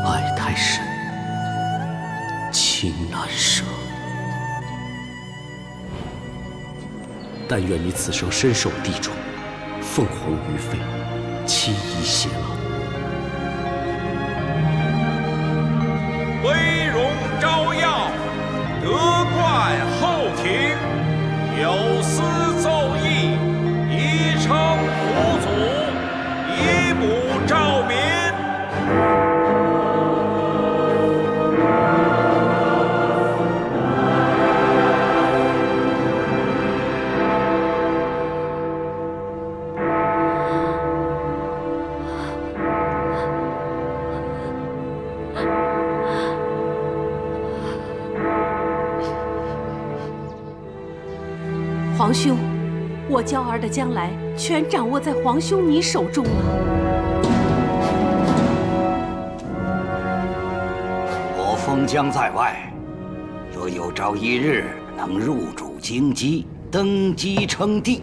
爱太深，情难舍。但愿你此生身受地重，凤凰于飞，妻已偕老。威荣昭耀，德冠后庭，有司奏议，宜称辅祖，以母照民。皇兄，我娇儿的将来全掌握在皇兄你手中了。我封疆在外，若有朝一日能入主京畿，登基称帝，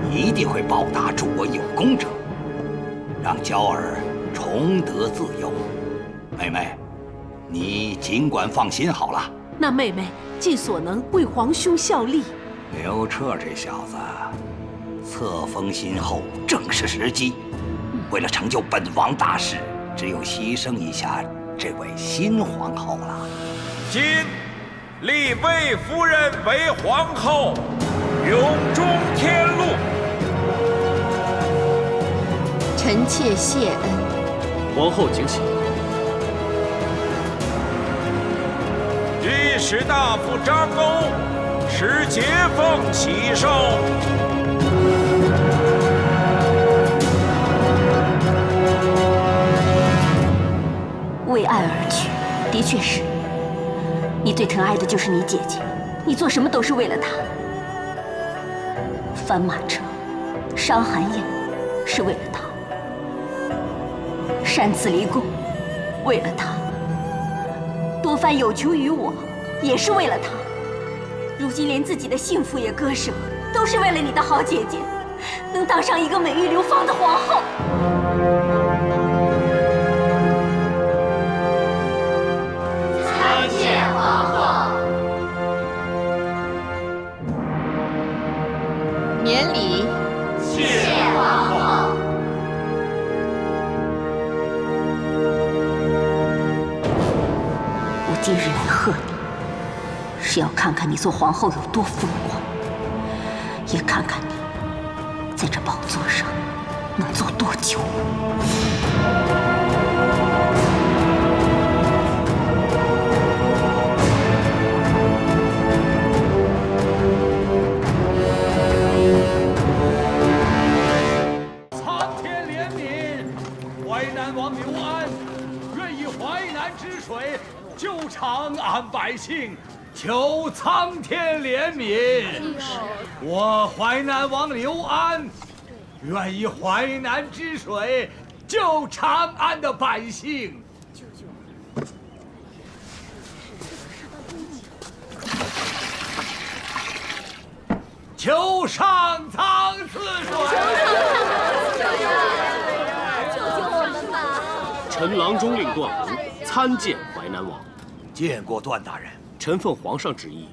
一定会报答助我有功者，让娇儿重得自由。妹妹，你尽管放心好了。那妹妹尽所能为皇兄效力。刘彻这小子册封新后，正是时机。为了成就本王大事，只有牺牲一下这位新皇后了。今立魏夫人为皇后，永中天禄。臣妾谢恩。皇后请起。御史大夫张钩持节凤喜寿。为爱而娶，的确是。你最疼爱的就是你姐姐，你做什么都是为了她。翻马车，伤寒宴，是为了她；擅自离宫，为了她；多番有求于我，也是为了她。如今连自己的幸福也割舍，都是为了你的好姐姐，能当上一个美玉流芳的皇后。参见皇后。免礼。谢皇后。我今日来贺你，是要看看你做皇后有多疯狂，也看看你在这宝座上能坐多久。苍天怜悯，淮南王刘安愿以淮南之水救长安百姓，求苍天怜悯。我淮南王刘安愿以淮南之水救长安的百姓。求上苍赐水！臣郎中令段宏参见淮南王。见过段大人。臣奉皇上旨意，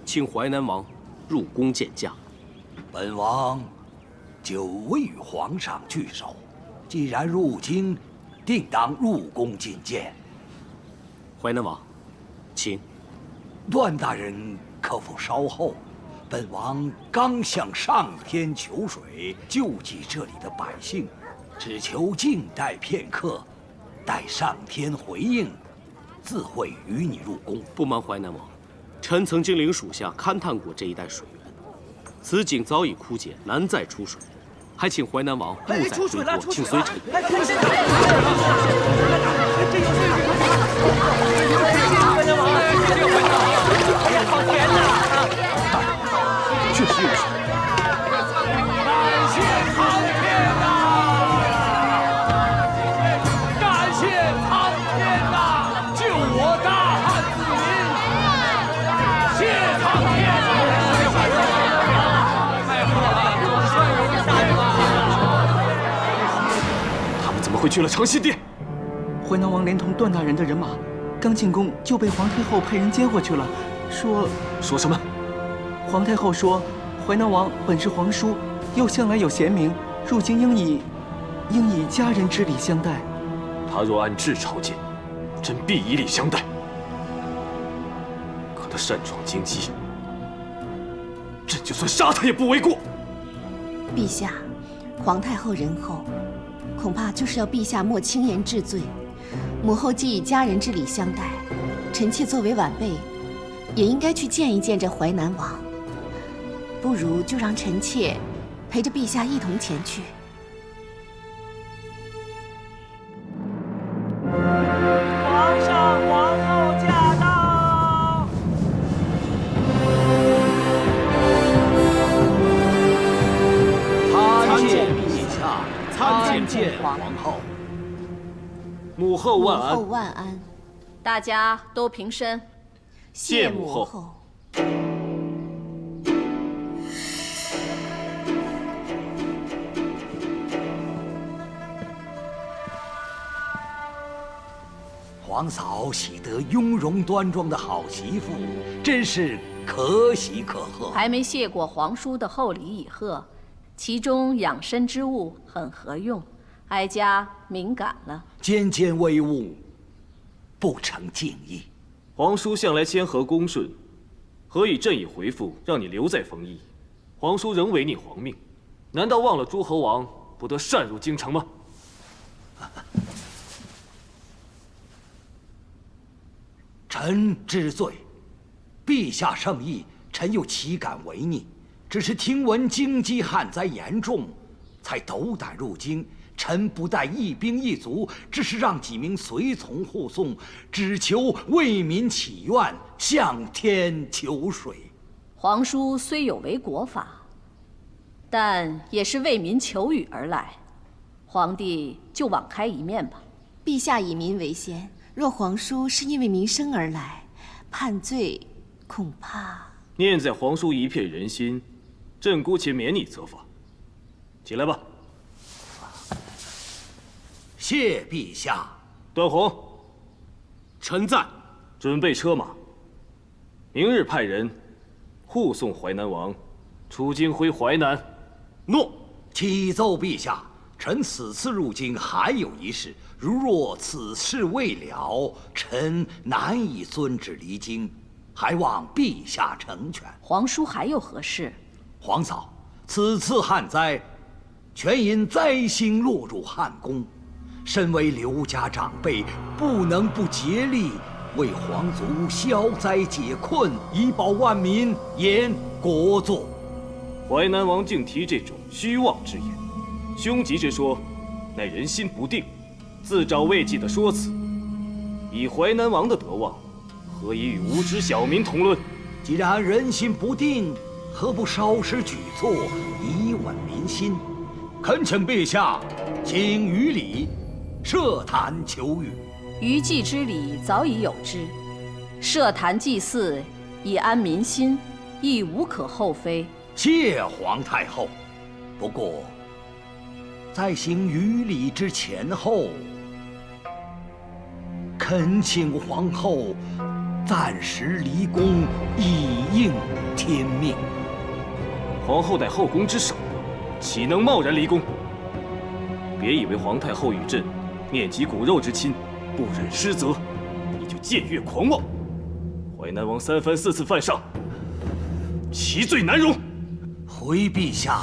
请淮南王入宫见驾。本王久未与皇上聚首，既然入京，定当入宫觐见。淮南王，请。段大人可否稍后？本王刚向上天求水，救济这里的百姓，只求静待片刻，待上天回应，自会与你入宫。不瞒淮南王，臣曾经领属下勘探过这一带水源，此井早已枯竭，难再出水，还请淮南王不再推脱，请随臣。确实有水。感谢苍天呐！感谢苍天呐！救我大汉子民！谢苍天！他们怎么会去了长信殿？淮南王连同段大人的人马，刚进宫就被皇太后派人接过去了，说什么？皇太后说，淮南王本是皇叔，又向来有贤名，入京应以家人之礼相待。他若按制朝见，朕必以礼相待。可他擅闯京畿，朕就算杀他也不为过。陛下，皇太后仁厚，恐怕就是要陛下莫轻言治罪。母后既以家人之礼相待，臣妾作为晚辈，也应该去见一见这淮南王。不如就让臣妾陪着陛下一同前去。皇上皇后驾到！参见陛下，参见皇后。母后万安！母后万安！大家都平身。谢母后。皇嫂喜得雍容端庄的好媳妇，真是可喜可贺。还没谢过皇叔的厚礼以贺，其中养生之物很合用，哀家敏感了。间间微物，不成敬意。皇叔向来谦和恭顺，何以朕已回复让你留在丰邑，皇叔仍违逆皇命？难道忘了诸侯王不得擅入京城吗？臣知罪，陛下圣意，臣又岂敢违逆？只是听闻京畿旱灾严重，才斗胆入京。臣不带一兵一卒，只是让几名随从护送，只求为民祈愿，向天求水。皇叔虽有违国法，但也是为民求雨而来，皇帝就网开一面吧。陛下以民为先，若皇叔是因为民生而来，判罪恐怕……念在皇叔一片仁心，朕姑且免你责罚。起来吧。谢陛下。段宏，臣在。准备车马，明日派人护送淮南王出京回淮南。诺。启奏陛下，臣此次入京还有一事，如若此事未了，臣难以遵旨离京，还望陛下成全。皇叔还有何事？皇嫂，此次旱灾，全因灾星落入汉宫。身为刘家长辈，不能不竭力为皇族消灾解困，以保万民，延国祚。淮南王竟提这种虚妄之言，凶吉之说，乃人心不定、自找未济的说辞。以淮南王的德望，何以与无知小民同论？既然人心不定，何不稍施举措，以稳民心？恳请陛下请于礼，设坛求雨。于祭之礼早已有之，设坛祭祀以安民心，亦无可厚非。谢皇太后。不过，在行于礼之前后，恳请皇后暂时离宫，以应天命。皇后乃后宫之首，岂能贸然离宫？别以为皇太后与朕念及骨肉之亲，不忍失责，你就僭越狂妄。淮南王3番4次犯上，其罪难容。回陛下，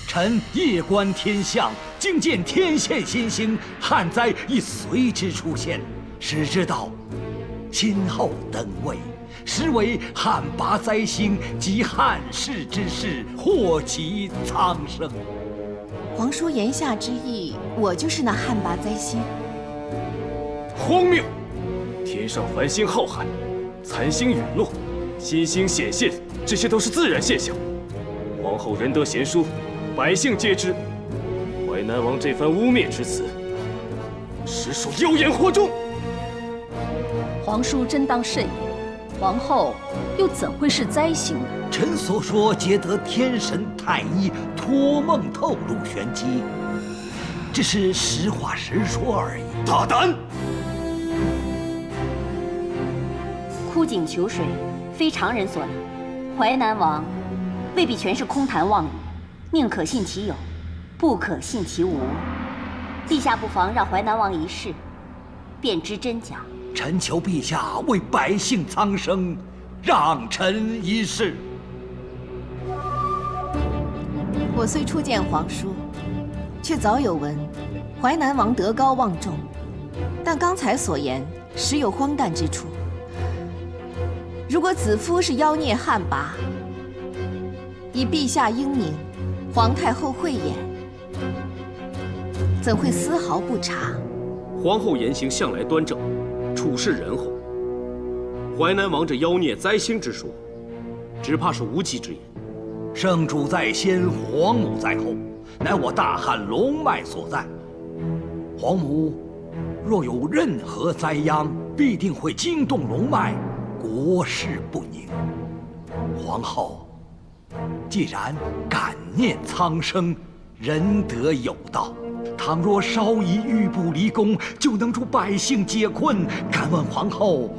臣夜观天象，竟见天线新星，旱灾亦随之出现，使知道今后登位，实为旱魃灾星及汉室之事，祸及苍生。皇叔言下之意，我就是那旱魃灾星。荒谬！天上繁星浩瀚，残星陨落，新星显现，这些都是自然现象。皇后仁德贤淑，百姓皆知。淮南王这番污蔑之词，实属妖言惑众。皇叔真当慎言，皇后又怎会是灾星呢？臣所说皆得天神太医托梦透露玄机，只是实话实说而已。大胆！枯井求水，非常人所能。淮南王未必全是空谈妄语，宁可信其有，不可信其无。陛下不妨让淮南王一试，便知真假。臣求陛下为百姓苍生，让臣一试。我虽初见皇叔，却早有闻淮南王德高望重，但刚才所言实有荒诞之处。如果子夫是妖孽旱魃，以陛下英明，皇太后慧眼，怎会丝毫不察？皇后言行向来端正，处事仁厚。淮南王这妖孽灾星之说，只怕是无稽之言。圣主在先，皇母在后，乃我大汉龙脉所在。皇母若有任何灾殃，必定会惊动龙脉，国事不宁。皇后既然感念苍生，仁德有道，倘若稍一欲步离宫，就能助百姓解困，敢问皇后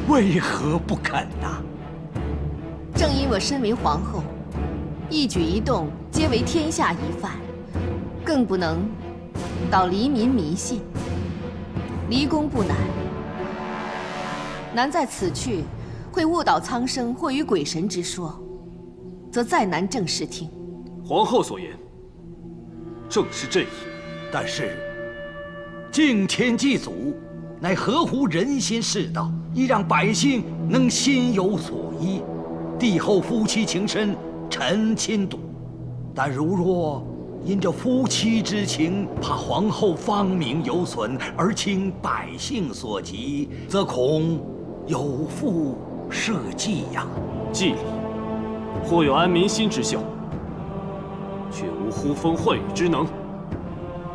为何不肯呐？正因我身为皇后，一举一动皆为天下一范，更不能导黎民迷信。离宫不难，难在此去会误导苍生或与鬼神之说，则再难正视听。皇后所言正是朕意，但是敬天祭祖乃合乎人心世道，亦让百姓能心有所依。帝后夫妻情深，臣亲睹。但如若因这夫妻之情，怕皇后芳名有损，而轻百姓所急，则恐有负社稷呀。祭礼或有安民心之效，却无呼风唤雨之能。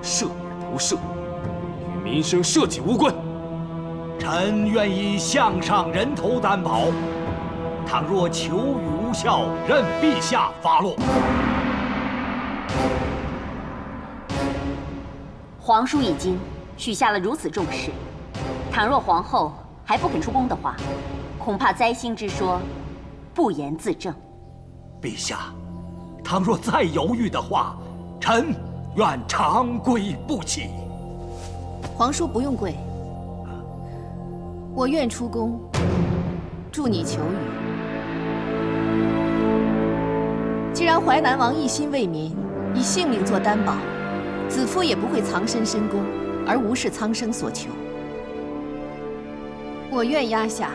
赦与不赦，与民生社稷无关。臣愿以项上人头担保，倘若求雨无效，任陛下发落。皇叔已经许下了如此重誓，倘若皇后还不肯出宫的话，恐怕灾星之说不言自正。陛下，倘若再犹豫的话，臣愿长跪不起。皇叔不用跪，我愿出宫助你求雨。既然淮南王一心为民，以性命做担保，子夫也不会藏身深宫，而无视苍生所求。我愿压下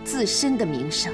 自身的名声。